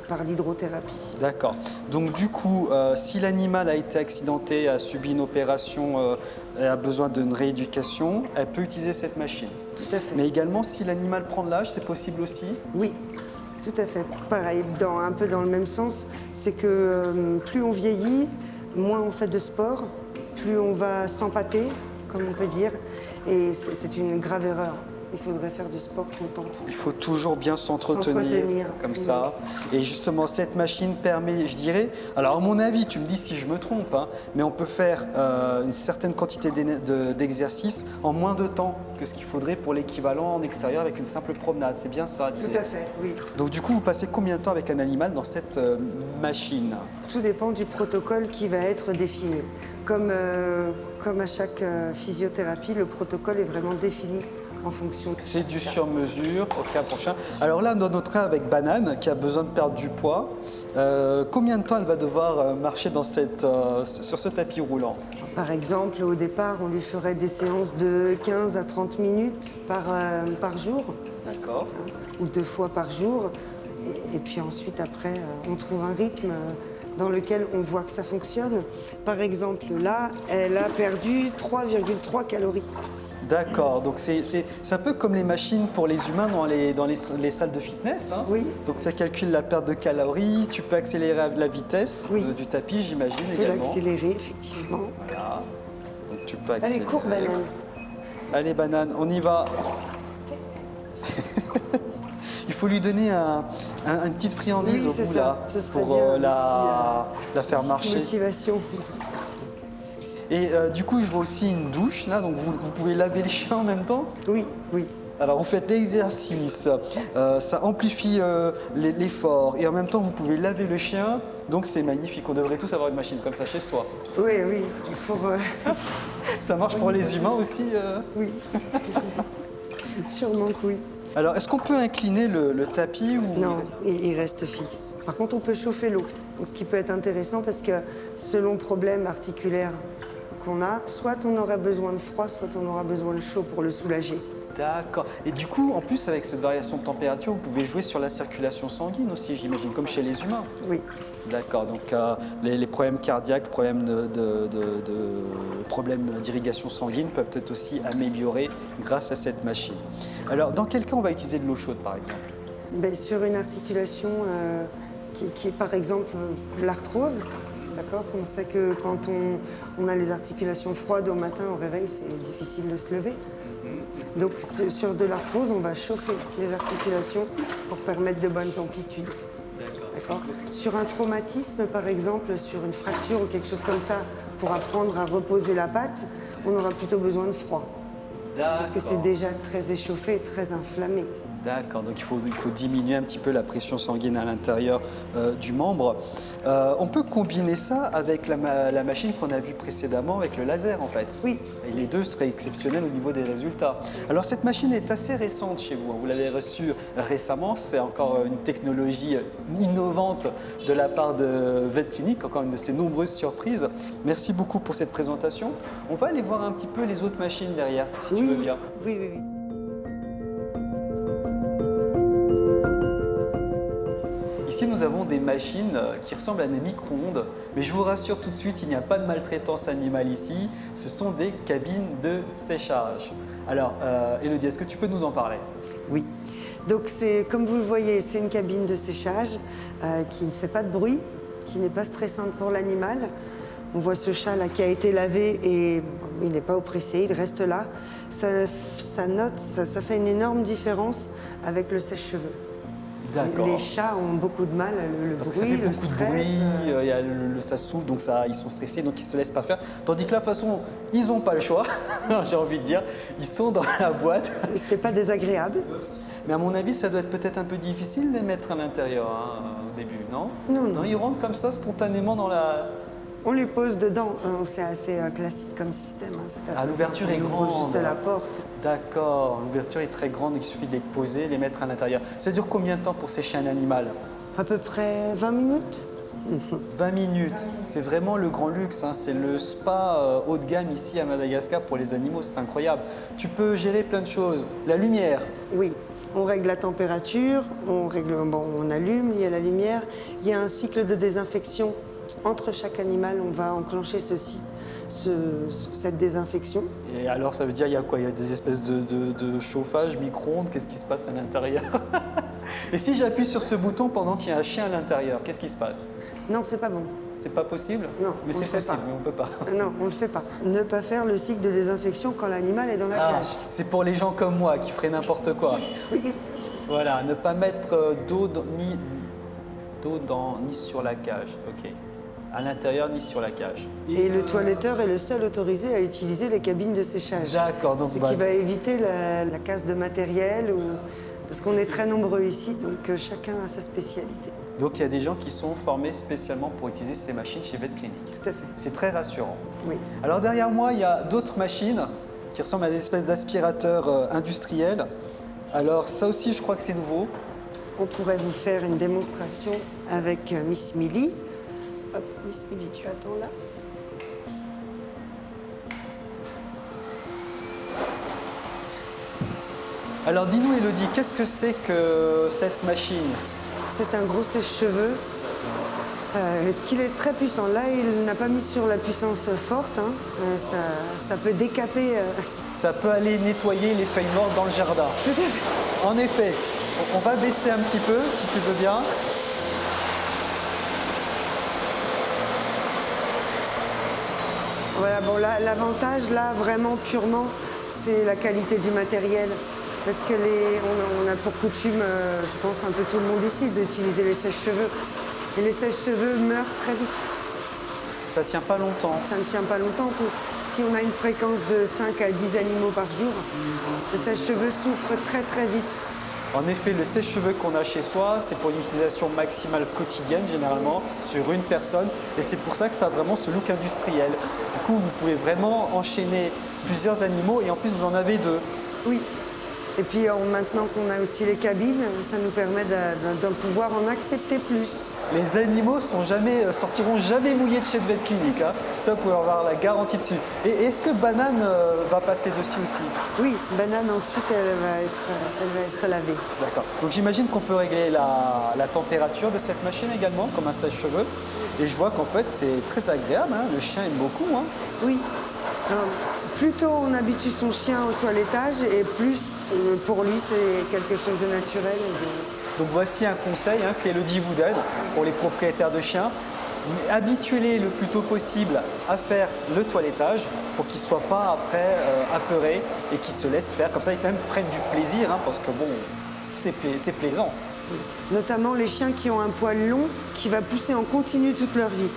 par l'hydrothérapie. D'accord. Donc du coup, si l'animal a été accidenté, a subi une opération et a besoin d'une rééducation, elle peut utiliser cette machine. Tout à fait. Mais également, si l'animal prend de l'âge, c'est possible aussi? Oui, tout à fait. Pareil, un peu dans le même sens, c'est que plus on vieillit, moins on fait de sport, plus on va s'empâter, comme on peut dire, et c'est une grave erreur. Il faudrait faire du sport tout le temps. Il faut toujours bien s'entretenir S'entretenir, comme oui. ça. Et justement, cette machine permet, je dirais, alors à mon avis, tu me dis si je me trompe, hein, mais on peut faire une certaine quantité d'exercice en moins de temps que ce qu'il faudrait pour l'équivalent en extérieur avec une simple promenade. C'est bien ça? Tout à fait, oui. Donc du coup, vous passez combien de temps avec un animal dans cette machine? Tout dépend du protocole qui va être défini. Comme à chaque physiothérapie, le protocole est vraiment défini en fonction de C'est du sur-mesure au cas prochain. Alors là, dans notre cas avec Banane, qui a besoin de perdre du poids, combien de temps elle va devoir marcher sur ce tapis roulant? Par exemple, au départ, on lui ferait des séances de 15 à 30 minutes par jour, D'accord. ou 2 fois par jour. Et puis ensuite, après, on trouve un rythme dans lequel on voit que ça fonctionne. Par exemple, là, elle a perdu 3,3 calories. D'accord, donc c'est un peu comme les machines pour les humains dans les salles de fitness. Hein. Oui. Donc ça calcule la perte de calories, tu peux accélérer la vitesse Oui. Du tapis, j'imagine On peut également. l'accélérer, effectivement. Voilà. Donc tu peux Allez, accélérer. cours, Banane. Allez, Banane, on y va. Il faut lui donner une petite friandise Oui, au c'est bout ça. là, Ce serait pour bien, la faire petite marcher. motivation. Et du coup, je vois aussi une douche là, donc vous pouvez laver le chien en même temps. Oui, oui. Alors vous faites l'exercice, ça amplifie l'effort et en même temps vous pouvez laver le chien, donc c'est magnifique. On devrait tous avoir une machine comme ça chez soi. Oui, oui. Ça marche pour les humains aussi Oui. Sûrement que oui. Alors est-ce qu'on peut incliner le tapis ou... Non, il reste fixe. Par contre, on peut chauffer l'eau. Donc, ce qui peut être intéressant parce que selon le problème articulaire qu'on a, soit on aura besoin de froid, soit on aura besoin de chaud pour le soulager. D'accord. Et du coup, en plus, avec cette variation de température, vous pouvez jouer sur la circulation sanguine aussi, j'imagine, comme chez les humains. Oui. D'accord. Donc, les problèmes cardiaques, problèmes problèmes d'irrigation sanguine peuvent être aussi améliorés grâce à cette machine. Alors, dans quel cas on va utiliser de l'eau chaude, par exemple? Ben, sur une articulation qui est par exemple l'arthrose, d'accord? On sait que quand on a les articulations froides au matin au réveil, c'est difficile de se lever. Donc sur de l'arthrose, on va chauffer les articulations pour permettre de bonnes amplitudes. D'accord. Sur un traumatisme, par exemple, sur une fracture ou quelque chose comme ça, pour apprendre à reposer la patte, on aura plutôt besoin de froid. Parce que c'est déjà très échauffé et très inflammé. D'accord, donc il faut diminuer un petit peu la pression sanguine à l'intérieur du membre. On peut combiner ça avec la machine qu'on a vue précédemment avec le laser en fait. Oui. Et les deux seraient exceptionnels au niveau des résultats. Alors cette machine est assez récente chez vous, hein. Vous l'avez reçue récemment, c'est encore une technologie innovante de la part de VetClinic, encore une de ces nombreuses surprises. Merci beaucoup pour cette présentation. On va aller voir un petit peu les autres machines derrière, si tu veux bien. Oui, oui, oui. Ici, nous avons des machines qui ressemblent à des micro-ondes, mais je vous rassure tout de suite, il n'y a pas de maltraitance animale ici. Ce sont des cabines de séchage. Alors, Élodie, est-ce que tu peux nous en parler? Oui. Donc, comme vous le voyez, c'est une cabine de séchage qui ne fait pas de bruit, qui n'est pas stressante pour l'animal. On voit ce chat là qui a été lavé et il n'est pas oppressé, il reste là. Ça fait une énorme différence avec le sèche-cheveux. D'accord. Les chats ont beaucoup de mal, le Parce que bruit, ça fait le beaucoup de stress. bruit, il y a ça souffle, donc ils sont stressés, donc ils ne se laissent pas faire. Tandis que là, de toute façon, ils n'ont pas le choix, j'ai envie de dire. Ils sont dans la boîte. Ce n'est pas désagréable. Mais à mon avis, ça doit être peut-être un peu difficile de les mettre à l'intérieur au début, non? Non. Ils rentrent comme ça spontanément dans la... On les pose dedans, c'est assez classique comme système. L'ouverture est grande. Juste la porte. D'accord, l'ouverture est très grande, il suffit de les poser, les mettre à l'intérieur. Ça dure combien de temps pour sécher un animal? À peu près 20 minutes. 20 minutes, c'est vraiment le grand luxe, hein. C'est le spa haut de gamme ici à Madagascar pour les animaux, c'est incroyable. Tu peux gérer plein de choses. La lumière. Oui, on règle la température, on allume, il y a la lumière. Il y a un cycle de désinfection. Entre chaque animal, on va enclencher cette désinfection. Et alors, ça veut dire, il y a quoi? Il y a des espèces de chauffage, micro-ondes, qu'est-ce qui se passe à l'intérieur? Et si j'appuie sur ce bouton pendant qu'il y a un chien à l'intérieur, qu'est-ce qui se passe? Non, c'est pas bon. C'est pas possible? Non, mais c'est possible, mais on peut pas. Non, on le fait pas. Ne pas faire le cycle de désinfection quand l'animal est dans la cage. C'est pour les gens comme moi qui feraient n'importe quoi. Oui. Voilà, ne pas mettre d'eau ni sur la cage. Ok. À l'intérieur ni sur la cage. Et le toiletteur est le seul autorisé à utiliser les cabines de séchage. D'accord. Donc ce qui va éviter la casse de matériel, parce qu'on est très nombreux ici, donc chacun a sa spécialité. Donc il y a des gens qui sont formés spécialement pour utiliser ces machines chez VetClinic. Tout à fait. C'est très rassurant. Oui. Alors derrière moi, il y a d'autres machines qui ressemblent à des espèces d'aspirateurs industriels. Alors ça aussi, je crois que c'est nouveau. On pourrait vous faire une démonstration avec Miss Millie. Hop, Miss Millie, tu attends là. Alors dis-nous, Élodie, qu'est-ce que c'est que cette machine? C'est un gros sèche-cheveux qu'il est très puissant. Là, il n'a pas mis sur la puissance forte. Ça peut décaper. Ça peut aller nettoyer les feuilles mortes dans le jardin. Tout à fait. En effet, on va baisser un petit peu, si tu veux bien. Voilà, bon, l'avantage, là, vraiment purement, c'est la qualité du matériel. Parce que on a pour coutume, je pense un peu tout le monde ici, d'utiliser les sèche-cheveux. Et les sèche-cheveux meurent très vite. Ça tient pas longtemps. Ça ne tient pas longtemps. Si on a une fréquence de 5 à 10 animaux par jour, le sèche-cheveux souffre très très vite. En effet, le sèche-cheveux qu'on a chez soi, c'est pour une utilisation maximale quotidienne, généralement, sur une personne. Et c'est pour ça que ça a vraiment ce look industriel. Du coup, vous pouvez vraiment enchaîner plusieurs animaux et en plus, vous en avez deux. Oui. Et puis maintenant qu'on a aussi les cabines, ça nous permet de pouvoir en accepter plus. Les animaux sortiront jamais mouillés de chez Vet Clinic. Hein. Ça, vous pouvez avoir la garantie dessus. Et est-ce que Banane va passer dessus aussi? Oui, Banane ensuite, elle va être lavée. D'accord. Donc j'imagine qu'on peut régler la température de cette machine également, comme un sèche-cheveux. Et je vois qu'en fait, c'est très agréable. Hein. Le chien aime beaucoup. Hein. Oui. Plus tôt on habitue son chien au toilettage et plus pour lui c'est quelque chose de naturel. Donc voici un conseil que Elodie vous donne pour les propriétaires de chiens. Habituez-les le plus tôt possible à faire le toilettage pour qu'ils ne soient pas après apeurés et qu'ils se laissent faire. Comme ça, ils même prennent du plaisir parce que bon, c'est plaisant. Notamment les chiens qui ont un poil long qui va pousser en continu toute leur vie.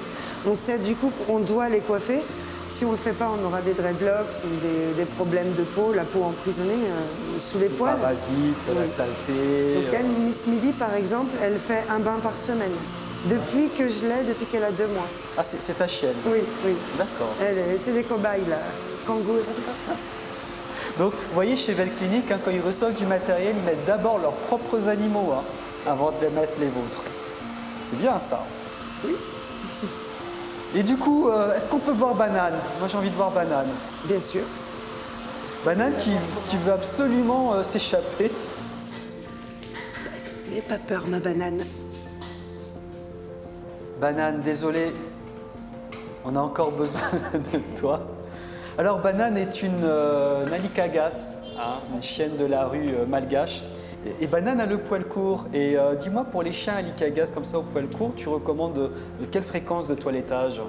On sait du coup qu'on doit les coiffer. Si on ne le fait pas, on aura des dreadlocks ou des problèmes de peau, la peau emprisonnée sous les poils. Parasites, la saleté. Donc elle, Miss Millie par exemple, elle fait un bain par semaine. Depuis que je l'ai, depuis qu'elle a 2 mois. Ah, c'est ta chienne? Oui, oui. D'accord. C'est des cobayes là. Kangoo aussi. Donc, vous voyez, chez Vet Clinic, quand ils reçoivent du matériel, ils mettent d'abord leurs propres animaux avant de mettre les vôtres. C'est bien ça. Oui. Et du coup, est-ce qu'on peut voir Banane? Moi, j'ai envie de voir Banane. Bien sûr. Banane qui veut absolument s'échapper. N'aie pas peur, ma Banane. Banane, désolé, on a encore besoin de toi. Alors, Banane est une Alikagas, une chienne de la rue malgache. Et Banane a le poil court. Et dis-moi, pour les chiens Alikagas comme ça au poil court, tu recommandes de quelle fréquence de toilettage?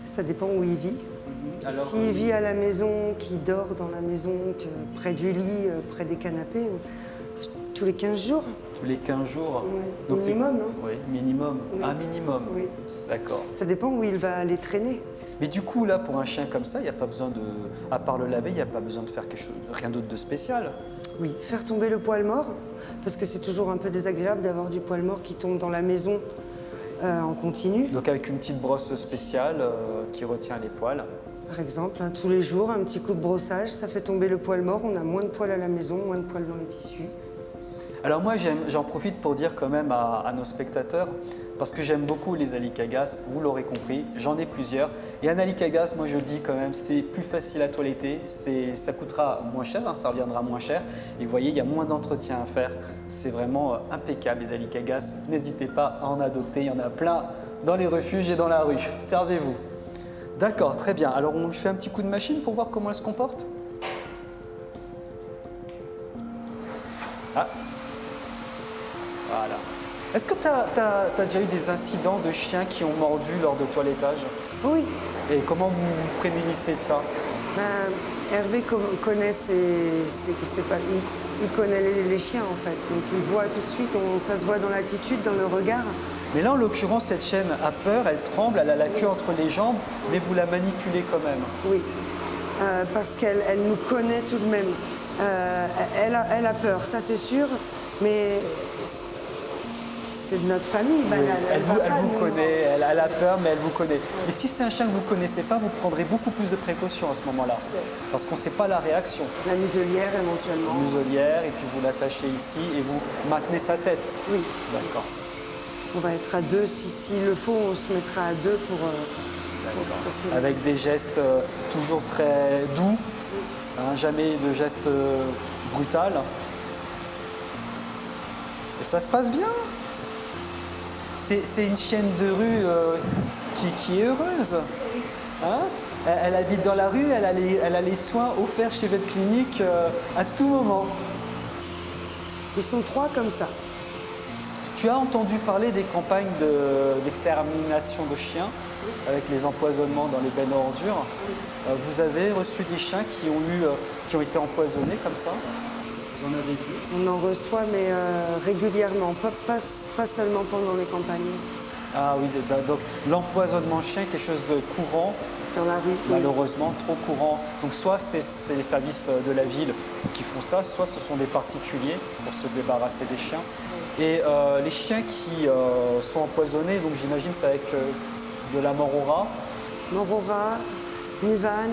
Ça dépend où il vit. S'il vit à la maison, qu'il dort dans la maison, près du lit, près des canapés, tous les 15 jours. Tous les 15 jours. Ouais. Donc Minimum, Oui, minimum. Oui. Un minimum. Oui. D'accord. Ça dépend où il va aller traîner. Mais du coup, là, pour un chien comme ça, il n'y a pas besoin de. À part le laver, il n'y a pas besoin de faire rien d'autre de spécial. Oui, faire tomber le poil mort, parce que c'est toujours un peu désagréable d'avoir du poil mort qui tombe dans la maison en continu. Donc, avec une petite brosse spéciale qui retient les poils. Par exemple, tous les jours, un petit coup de brossage, ça fait tomber le poil mort. On a moins de poils à la maison, moins de poils dans les tissus. Alors moi, j'en profite pour dire quand même à nos spectateurs, parce que j'aime beaucoup les Alikagas, vous l'aurez compris, j'en ai plusieurs. Et un Alikagas, moi je dis quand même, c'est plus facile à toiletter, ça coûtera moins cher, ça reviendra moins cher. Et vous voyez, il y a moins d'entretien à faire. C'est vraiment impeccable les Alikagas. N'hésitez pas à en adopter, il y en a plein dans les refuges et dans la rue. Servez-vous. D'accord, très bien. Alors on lui fait un petit coup de machine pour voir comment elle se comporte. Ah. Voilà. Est-ce que tu as déjà eu des incidents de chiens qui ont mordu lors de toilettage? Oui. Et comment vous vous prémunissez de ça? Hervé connaît il connaît les chiens en fait. Donc il voit tout de suite, ça se voit dans l'attitude, dans le regard. Mais là, en l'occurrence, cette chienne a peur, elle tremble, elle a la queue entre les jambes, mais vous la manipulez quand même. Oui, parce qu'elle nous connaît tout de même. Elle a peur, ça c'est sûr, mais c'est de notre famille, Banane. Oui, elle vous connaît, elle a peur, mais elle vous connaît. Mais si c'est un chien que vous ne connaissez pas, vous prendrez beaucoup plus de précautions à ce moment-là, parce qu'on ne sait pas la réaction. La muselière éventuellement. Muselière, et puis vous l'attachez ici et vous maintenez sa tête. Oui. D'accord. On va être à 2, s'il le faut, on se mettra à 2 pour avec des gestes toujours très doux, jamais de gestes brutal. Et ça se passe bien. C'est une chienne de rue qui est heureuse. Hein? Elle habite dans la rue, elle a les soins offerts chez Vet Clinic à tout moment. Ils sont 3 comme ça. Tu as entendu parler des campagnes d'extermination de chiens avec les empoisonnements dans les bennes à ordures. Vous avez reçu des chiens qui ont été empoisonnés comme ça? Vous en avez vu? On en reçoit, mais régulièrement, pas seulement pendant les campagnes. Ah oui, donc l'empoisonnement chien est quelque chose de courant, dans la rue, malheureusement, trop courant. Donc soit c'est les services de la ville qui font ça, soit ce sont des particuliers pour se débarrasser des chiens. Et les chiens qui sont empoisonnés, donc j'imagine c'est avec de la mort au rat. Mort au rat, Nivan,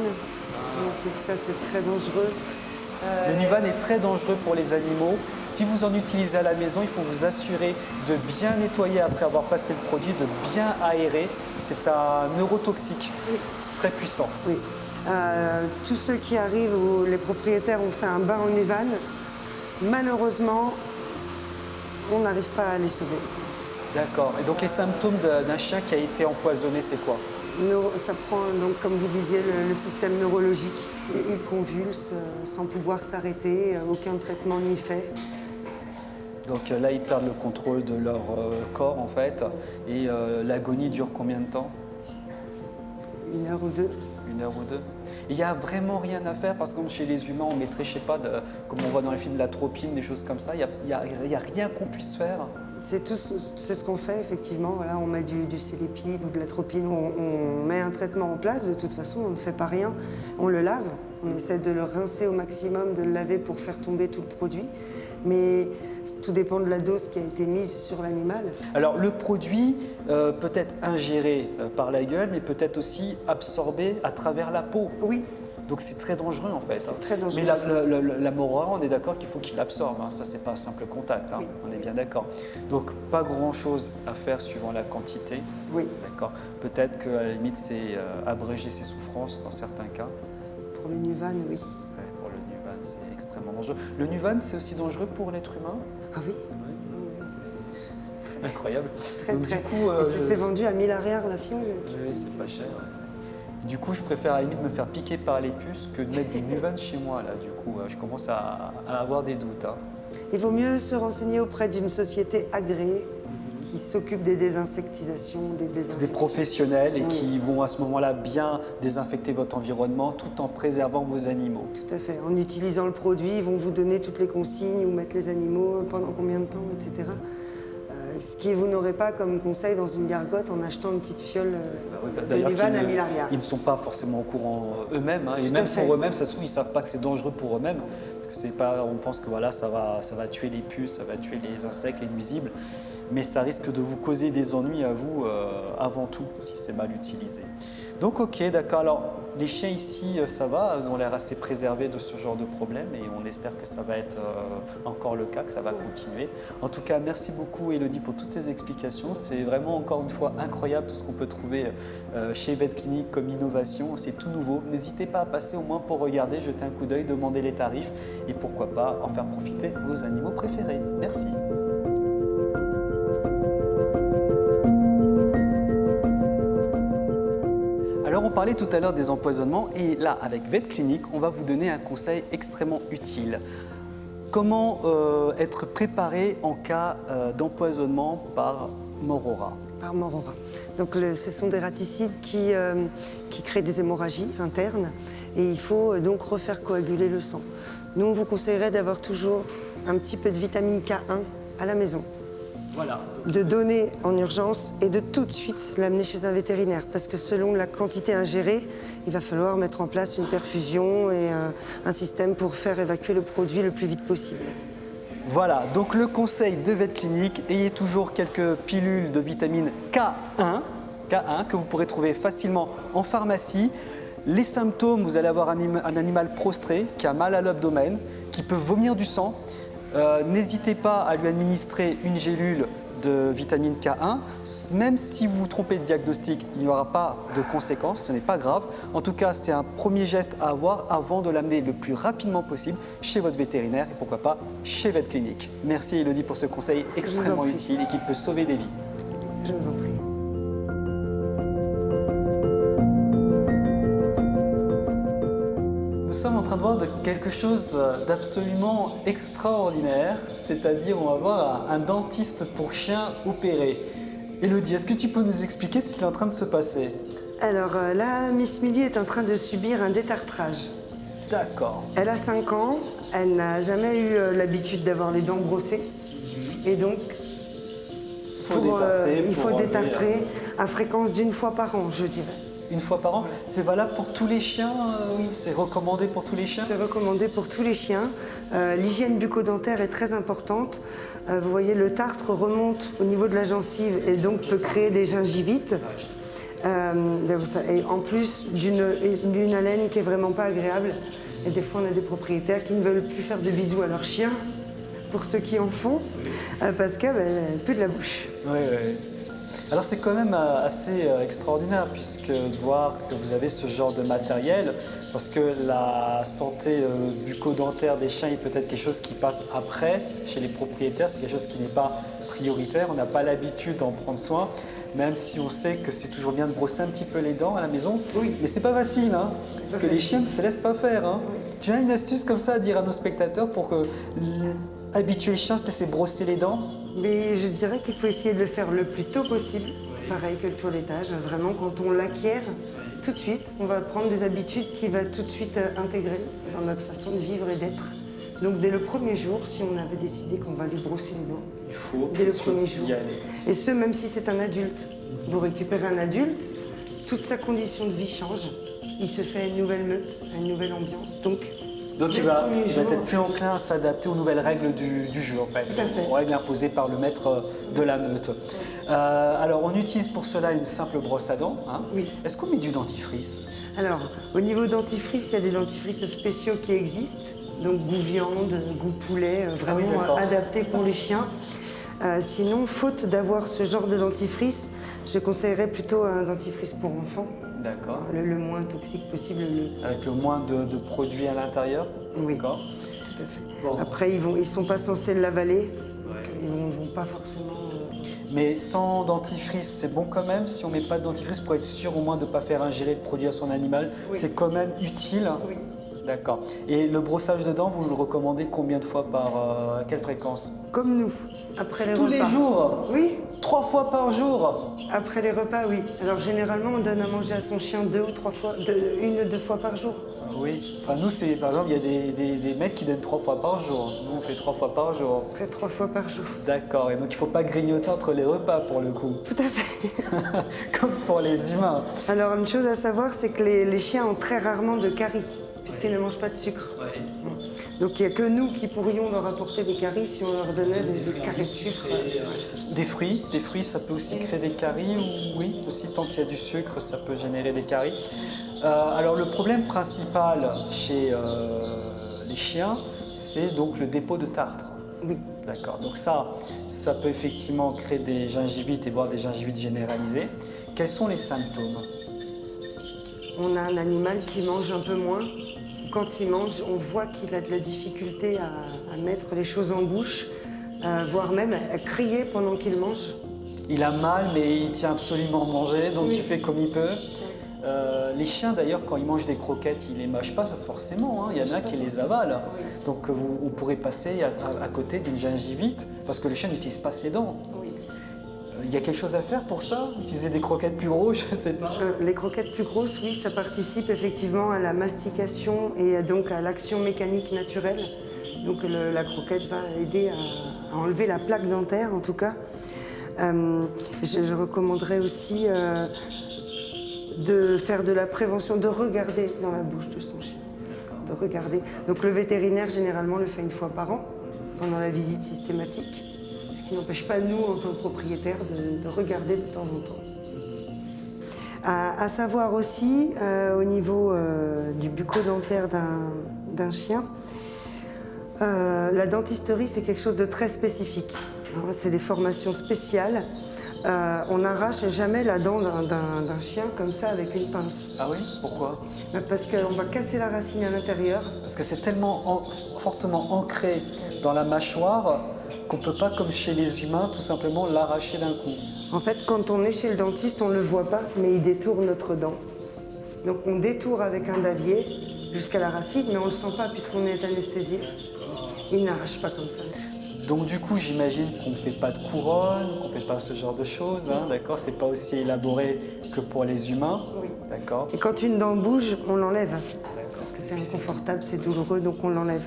donc ça c'est très dangereux. Le Nuvan est très dangereux pour les animaux. Si vous en utilisez à la maison, il faut vous assurer de bien nettoyer après avoir passé le produit, de bien aérer. C'est un neurotoxique très puissant. Oui. Tous ceux qui arrivent où les propriétaires ont fait un bain au Nuvan, malheureusement, on n'arrive pas à les sauver. D'accord. Et donc les symptômes d'un chien qui a été empoisonné, c'est quoi? Ça prend, donc, comme vous disiez, le système neurologique. Il convulse sans pouvoir s'arrêter, aucun traitement n'y fait. Donc là, ils perdent le contrôle de leur corps, en fait. Et l'agonie dure combien de temps? 1 heure ou 2. 1 heure ou 2. Il n'y a vraiment rien à faire parce que comme chez les humains, on mettrait, je sais pas, comme on voit dans les films, de l'atropine, des choses comme ça. Il n'y a rien qu'on puisse faire. C'est ce qu'on fait, effectivement. Voilà, on met du célépide ou de l'atropine, on met un traitement en place. De toute façon, on ne fait pas rien. On le lave, on essaie de le rincer au maximum, de le laver pour faire tomber tout le produit. Mais tout dépend de la dose qui a été mise sur l'animal. Alors, le produit peut être ingéré par la gueule, mais peut être aussi absorbé à travers la peau. Oui. Donc c'est très dangereux en fait. C'est très dangereux. Mais la Morora, on est d'accord qu'il faut qu'il l'absorbe. Hein. Ça, c'est pas un simple contact. Hein. Oui. On est bien d'accord. Donc pas grand-chose à faire suivant la quantité. Oui. D'accord. Peut-être qu'à la limite, c'est abréger ses souffrances dans certains cas. Pour le Nuvan, oui. Ouais, pour le Nuvan, c'est extrêmement dangereux. Le Nuvan, c'est aussi dangereux pour l'être humain? Ah oui. C'est incroyable. Très, Donc, très. du coup, C'est vendu à 1000 arrières la fiole. oui, c'est pas cher. Du coup, je préfère à la limite me faire piquer par les puces que de mettre du Nuvan chez moi. Là, du coup, je commence à avoir des doutes. Hein. Il vaut mieux se renseigner auprès d'une société agréée qui s'occupe des désinsectisations, des désinfections. Des professionnels et Oui. qui vont à ce moment-là bien désinfecter votre environnement tout en préservant vos animaux. Tout à fait. En utilisant le produit, ils vont vous donner toutes les consignes, où mettre les animaux, pendant combien de temps, etc. Ce que vous n'aurez pas comme conseil dans une gargote en achetant une petite fiole de D'ailleurs, Nuvan qu'ils à ne- 1000 arrières. Ils ne sont pas forcément au courant eux-mêmes. Hein, et Tout à même fait. pour eux-mêmes, ça se trouve, ils ne savent pas que c'est dangereux pour eux-mêmes. Parce que c'est pas, on pense que voilà, ça va tuer les puces, ça va tuer les insectes, les nuisibles. Mais ça risque de vous causer des ennuis à vous avant tout, si c'est mal utilisé. Donc ok, d'accord. Alors, les chiens ici, ça va, ils ont l'air assez préservés de ce genre de problème et on espère que ça va être encore le cas, que ça va continuer. En tout cas, merci beaucoup Elodie pour toutes ces explications. C'est vraiment encore une fois incroyable tout ce qu'on peut trouver chez Vet Clinique comme innovation. C'est tout nouveau. N'hésitez pas à passer au moins pour regarder, jeter un coup d'œil, demander les tarifs et pourquoi pas en faire profiter vos animaux préférés. Merci. Alors on parlait tout à l'heure des empoisonnements et là avec Vet Clinique, on va vous donner un conseil extrêmement utile. Comment être préparé en cas d'empoisonnement par Morora? Par Morora. Donc ce sont des raticides qui créent des hémorragies internes et il faut donc refaire coaguler le sang. Nous, on vous conseillerait d'avoir toujours un petit peu de vitamine K1 à la maison. Voilà. De donner en urgence et de tout de suite l'amener chez un vétérinaire parce que selon la quantité ingérée, il va falloir mettre en place une perfusion et un système pour faire évacuer le produit le plus vite possible. Voilà, donc le conseil de Vet Clinique, ayez toujours quelques pilules de vitamine K1 que vous pourrez trouver facilement en pharmacie. Les symptômes, vous allez avoir un animal prostré qui a mal à l'abdomen, qui peut vomir du sang. N'hésitez pas à lui administrer une gélule de vitamine K1. Même si vous vous trompez de diagnostic, il n'y aura pas de conséquences, ce n'est pas grave. En tout cas, c'est un premier geste à avoir avant de l'amener le plus rapidement possible chez votre vétérinaire et pourquoi pas chez Vet Clinique. Merci Elodie pour ce conseil extrêmement utile et qui peut sauver des vies. Je vous en prie. Nous sommes en train de voir quelque chose d'absolument extraordinaire, c'est-à-dire on va voir un dentiste pour chiens opéré. Elodie, est-ce que tu peux nous expliquer ce qui est en train de se passer? Alors là, Miss Millie est en train de subir un détartrage. D'accord. Elle a 5 ans, elle n'a jamais eu l'habitude d'avoir les dents brossées et donc il faut détartrer à fréquence d'1 fois par an, je dirais. Une fois par an, c'est valable pour tous les chiens? Oui, c'est recommandé pour tous les chiens? C'est recommandé pour tous les chiens. L'hygiène bucco-dentaire est très importante. Vous voyez, le tartre remonte au niveau de la gencive et donc peut créer des gingivites. Et en plus d'une haleine qui est vraiment pas agréable. Et des fois, on a des propriétaires qui ne veulent plus faire de bisous à leurs chiens, pour ceux qui en font, parce qu'elle n'a plus de la bouche. Oui, oui. Alors c'est quand même assez extraordinaire puisque de voir que vous avez ce genre de matériel, parce que la santé bucco-dentaire des chiens est peut-être quelque chose qui passe après chez les propriétaires, c'est quelque chose qui n'est pas prioritaire, on n'a pas l'habitude d'en prendre soin, même si on sait que c'est toujours bien de brosser un petit peu les dents à la maison, Oui. mais c'est pas facile, hein, parce que les chiens ne se laissent pas faire. Hein. Oui. Tu as une astuce comme ça à dire à nos spectateurs pour que habituer les chiens à se laisser brosser les dents? Mais je dirais qu'il faut essayer de le faire le plus tôt possible, pareil que le toilettage. Vraiment, quand on l'acquiert, tout de suite, on va prendre des habitudes qui va tout de suite intégrer dans notre façon de vivre et d'être. Donc dès le premier jour, si on avait décidé qu'on va aller brosser les dents, Il faut dès le tout de suite premier jour. y aller. Et ce, même si c'est un adulte. Vous récupérez un adulte, toute sa condition de vie change. Il se fait une nouvelle meute, une nouvelle ambiance. Donc Donc dès il le va premier jour, être plus enclin à s'adapter aux nouvelles règles du jeu en fait. Tout à fait. Ouais, bien imposées par le maître de la meute. Alors on utilise pour cela une simple brosse à dents. Hein. Oui. Est-ce qu'on met du dentifrice? Alors, au niveau dentifrice, il y a des dentifrices spéciaux qui existent. Donc goût viande, goût poulet, Ah oui, vraiment d'accord. adaptés pour les chiens. Sinon, faute d'avoir ce genre de dentifrice, je conseillerais plutôt un dentifrice pour enfants, D'accord. le moins toxique possible. Avec le moins de produits à l'intérieur? Oui. D'accord. Tout à fait. Bon. Après, ils sont pas censés l'avaler. Ils vont pas forcément... Mais sans dentifrice, c'est bon quand même? Si on met pas de dentifrice pour être sûr au moins de ne pas faire ingérer de produits à son animal, Oui. c'est quand même utile? Oui. D'accord. Et le brossage de dents, vous le recommandez combien de fois par à quelle fréquence? Comme nous, après les Tous repas. les jours? Oui, 3 fois par jour? après les repas, oui. Alors généralement, on donne à manger à son chien 2 ou 3 fois, 1 ou 2 fois par jour. Oui. Enfin, nous, c'est par exemple, il y a des mecs qui donnent 3 fois par jour. Nous, on fait 3 fois par jour. Ce serait 3 fois par jour. D'accord. Et donc, il ne faut pas grignoter entre les repas pour le coup, Tout à fait. comme pour les humains. Alors une chose à savoir, c'est que les chiens ont très rarement de caries, puisqu'ils ne mangent pas de sucre. Donc il n'y a que nous qui pourrions leur apporter des caries si on leur donnait des caries de sucre. Des fruits, ça peut aussi créer des caries, ou oui, aussi tant qu'il y a du sucre, ça peut générer des caries. Alors le problème principal chez les chiens, c'est donc le dépôt de tartre. Oui. D'accord, donc ça peut effectivement créer des gingivites et voire des gingivites généralisées. Quels sont les symptômes? On a un animal qui mange un peu moins. Quand il mange, on voit qu'il a de la difficulté à mettre les choses en bouche, voire même à crier pendant qu'il mange. Il a mal, mais il tient absolument à manger, donc Oui. il fait comme il peut. Les chiens, d'ailleurs, quand ils mangent des croquettes, ils ne les mâchent pas forcément. Hein. Il y en a qui les avalent. Donc on pourrait passer à côté d'une gingivite, parce que le chien n'utilise pas ses dents. Oui. Il y a quelque chose à faire pour ça? Utiliser des croquettes plus grosses, je ne sais pas. Les croquettes plus grosses, oui, ça participe effectivement à la mastication et donc à l'action mécanique naturelle. Donc la croquette va aider à enlever la plaque dentaire, en tout cas. Je recommanderais aussi de faire de la prévention, de regarder dans la bouche de son chien. De regarder. Donc le vétérinaire, généralement, le fait 1 fois par an, pendant la visite systématique. Ce qui n'empêche pas nous, en tant que propriétaires, de regarder de temps en temps. À savoir aussi, au niveau du bucco-dentaire d'un chien, la dentisterie, c'est quelque chose de très spécifique. C'est des formations spéciales. On n'arrache jamais la dent d'un chien comme ça avec une pince. Ah oui? Pourquoi? Parce qu'on va casser la racine à l'intérieur. Parce que c'est tellement fortement ancré dans la mâchoire qu'on ne peut pas, comme chez les humains, tout simplement l'arracher d'un coup. En fait, quand on est chez le dentiste, on ne le voit pas, mais il détourne notre dent. Donc on détourne avec un davier jusqu'à la racine, mais on ne le sent pas puisqu'on est anesthésié. Il n'arrache pas comme ça. Donc du coup, j'imagine qu'on ne fait pas de couronne, qu'on ne fait pas ce genre de choses, hein, d'accord? C'est pas aussi élaboré que pour les humains, Oui. d'accord? Et quand une dent bouge, on l'enlève. Parce que c'est inconfortable, c'est douloureux, donc on l'enlève.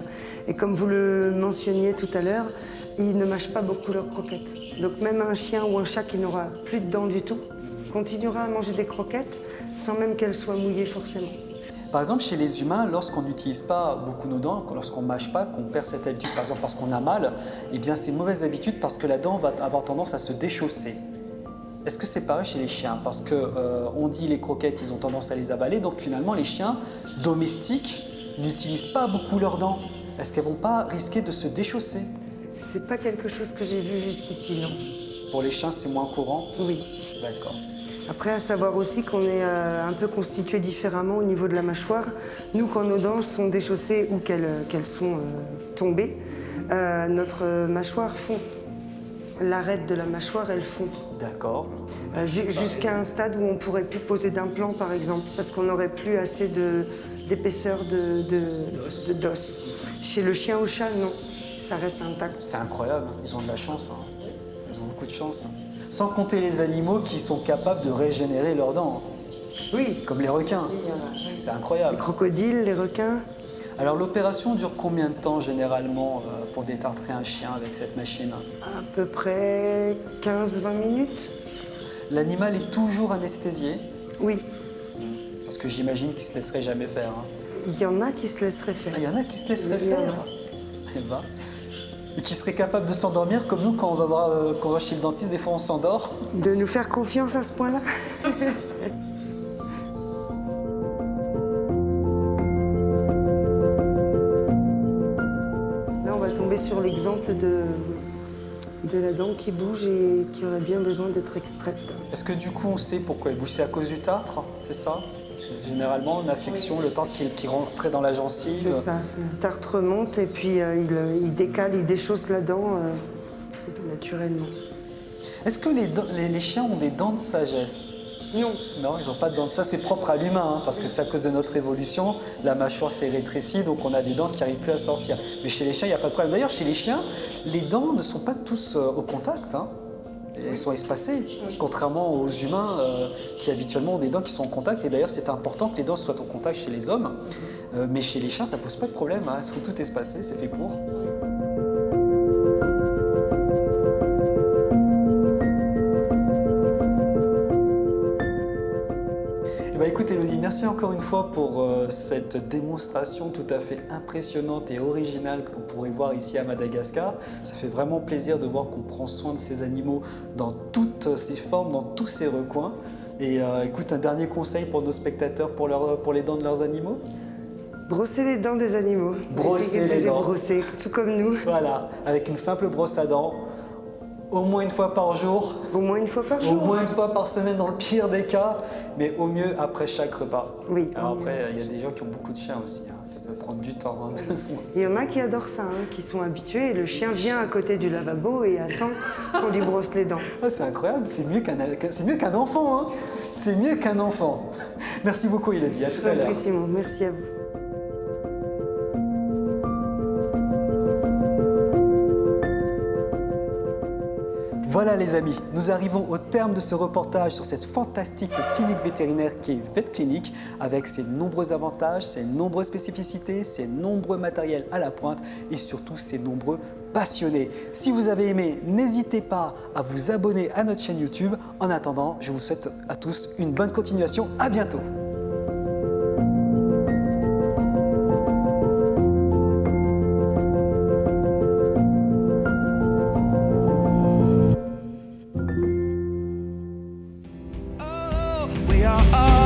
Et comme vous le mentionniez tout à l'heure, ils ne mâchent pas beaucoup leurs croquettes. Donc même un chien ou un chat qui n'aura plus de dents du tout continuera à manger des croquettes sans même qu'elles soient mouillées forcément. Par exemple, chez les humains, lorsqu'on n'utilise pas beaucoup nos dents, lorsqu'on ne mâche pas, qu'on perd cette habitude, par exemple parce qu'on a mal, eh bien c'est une mauvaise habitude parce que la dent va avoir tendance à se déchausser. Est-ce que c'est pareil chez les chiens? Parce que on dit les croquettes, ils ont tendance à les avaler, donc finalement les chiens domestiques n'utilisent pas beaucoup leurs dents. Est-ce qu'elles vont pas risquer de se déchausser? C'est pas quelque chose que j'ai vu jusqu'ici, non. Pour les chiens, c'est moins courant? Oui. D'accord. Après, à savoir aussi qu'on est un peu constitué différemment au niveau de la mâchoire. Nous, quand nos dents sont déchaussées ou qu'elles sont tombées, notre mâchoire fond. L'arête de la mâchoire, elle fond. D'accord. Jusqu'à un stade où on ne pourrait plus poser d'implant, par exemple, parce qu'on n'aurait plus assez d'épaisseur d'os. Chez le chien au chat, non. Ça reste intact. C'est incroyable, ils ont de la chance. Hein. Ils ont beaucoup de chance. Hein. Sans compter les animaux qui sont capables de régénérer leurs dents. Oui. Comme les requins. C'est incroyable. Les crocodiles, les requins. Alors l'opération dure combien de temps généralement pour détartrer un chien avec cette machine? À peu près 15-20 minutes. L'animal est toujours anesthésié? Oui. Parce que j'imagine qu'il ne se laisserait jamais faire. Hein. Il y en a qui se laisseraient faire. Ah, il y en a qui se laisseraient Il y en a. faire. Eh ben. Et qui seraient capables de s'endormir comme nous quand on va chez le dentiste, des fois on s'endort. De nous faire confiance à ce point-là. Là, on va tomber sur l'exemple de la dent qui bouge et qui aurait bien besoin d'être extraite. Est-ce que du coup on sait pourquoi elle bouge? C'est à cause du tartre, c'est ça? Généralement, une infection, le tartre qui rentrait dans la gencive. C'est ça. Le tartre remonte et puis il décale, il déchausse la dent naturellement. Est-ce que les chiens ont des dents de sagesse? Non. Non, ils n'ont pas de dents. Ça, c'est propre à l'humain, hein, parce que c'est à cause de notre évolution. La mâchoire s'est rétrécie, donc on a des dents qui n'arrivent plus à sortir. Mais chez les chiens, il n'y a pas de problème. D'ailleurs, chez les chiens, les dents ne sont pas tous au contact. Hein. Elles sont espacées, contrairement aux humains qui habituellement ont des dents qui sont en contact. Et d'ailleurs, c'est important que les dents soient en contact chez les hommes. Mais chez les chiens, ça ne pose pas de problème. Hein. Elles sont toutes espacées, c'est fait pour. Écoute Elodie, merci encore une fois pour cette démonstration tout à fait impressionnante et originale que vous pourrez voir ici à Madagascar. Ça fait vraiment plaisir de voir qu'on prend soin de ces animaux dans toutes ces formes, dans tous ces recoins. Et écoute, un dernier conseil pour nos spectateurs pour les dents de leurs animaux? Brosser les dents des animaux. Brosser Essayez de les dents. brosser, tout comme nous. Voilà, avec une simple brosse à dents. Au moins une fois par jour, Au moins une fois par au jour. moins une fois par semaine dans le pire des cas, mais au mieux après chaque repas. Oui. Alors après, il y a des gens qui ont beaucoup de chiens aussi, hein. Ça peut prendre du temps. Hein. Il y en a qui adorent ça, hein, qui sont habitués. Le chien vient à côté du lavabo et attend qu'on lui brosse les dents. Ah, c'est incroyable, c'est mieux qu'un enfant. Hein. C'est mieux qu'un enfant. Merci beaucoup, Elodie. À tout à l'heure. Simon, merci à vous. Voilà les amis, nous arrivons au terme de ce reportage sur cette fantastique clinique vétérinaire qui est VetClinic, avec ses nombreux avantages, ses nombreuses spécificités, ses nombreux matériels à la pointe et surtout ses nombreux passionnés. Si vous avez aimé, n'hésitez pas à vous abonner à notre chaîne YouTube. En attendant, je vous souhaite à tous une bonne continuation. À bientôt. We are all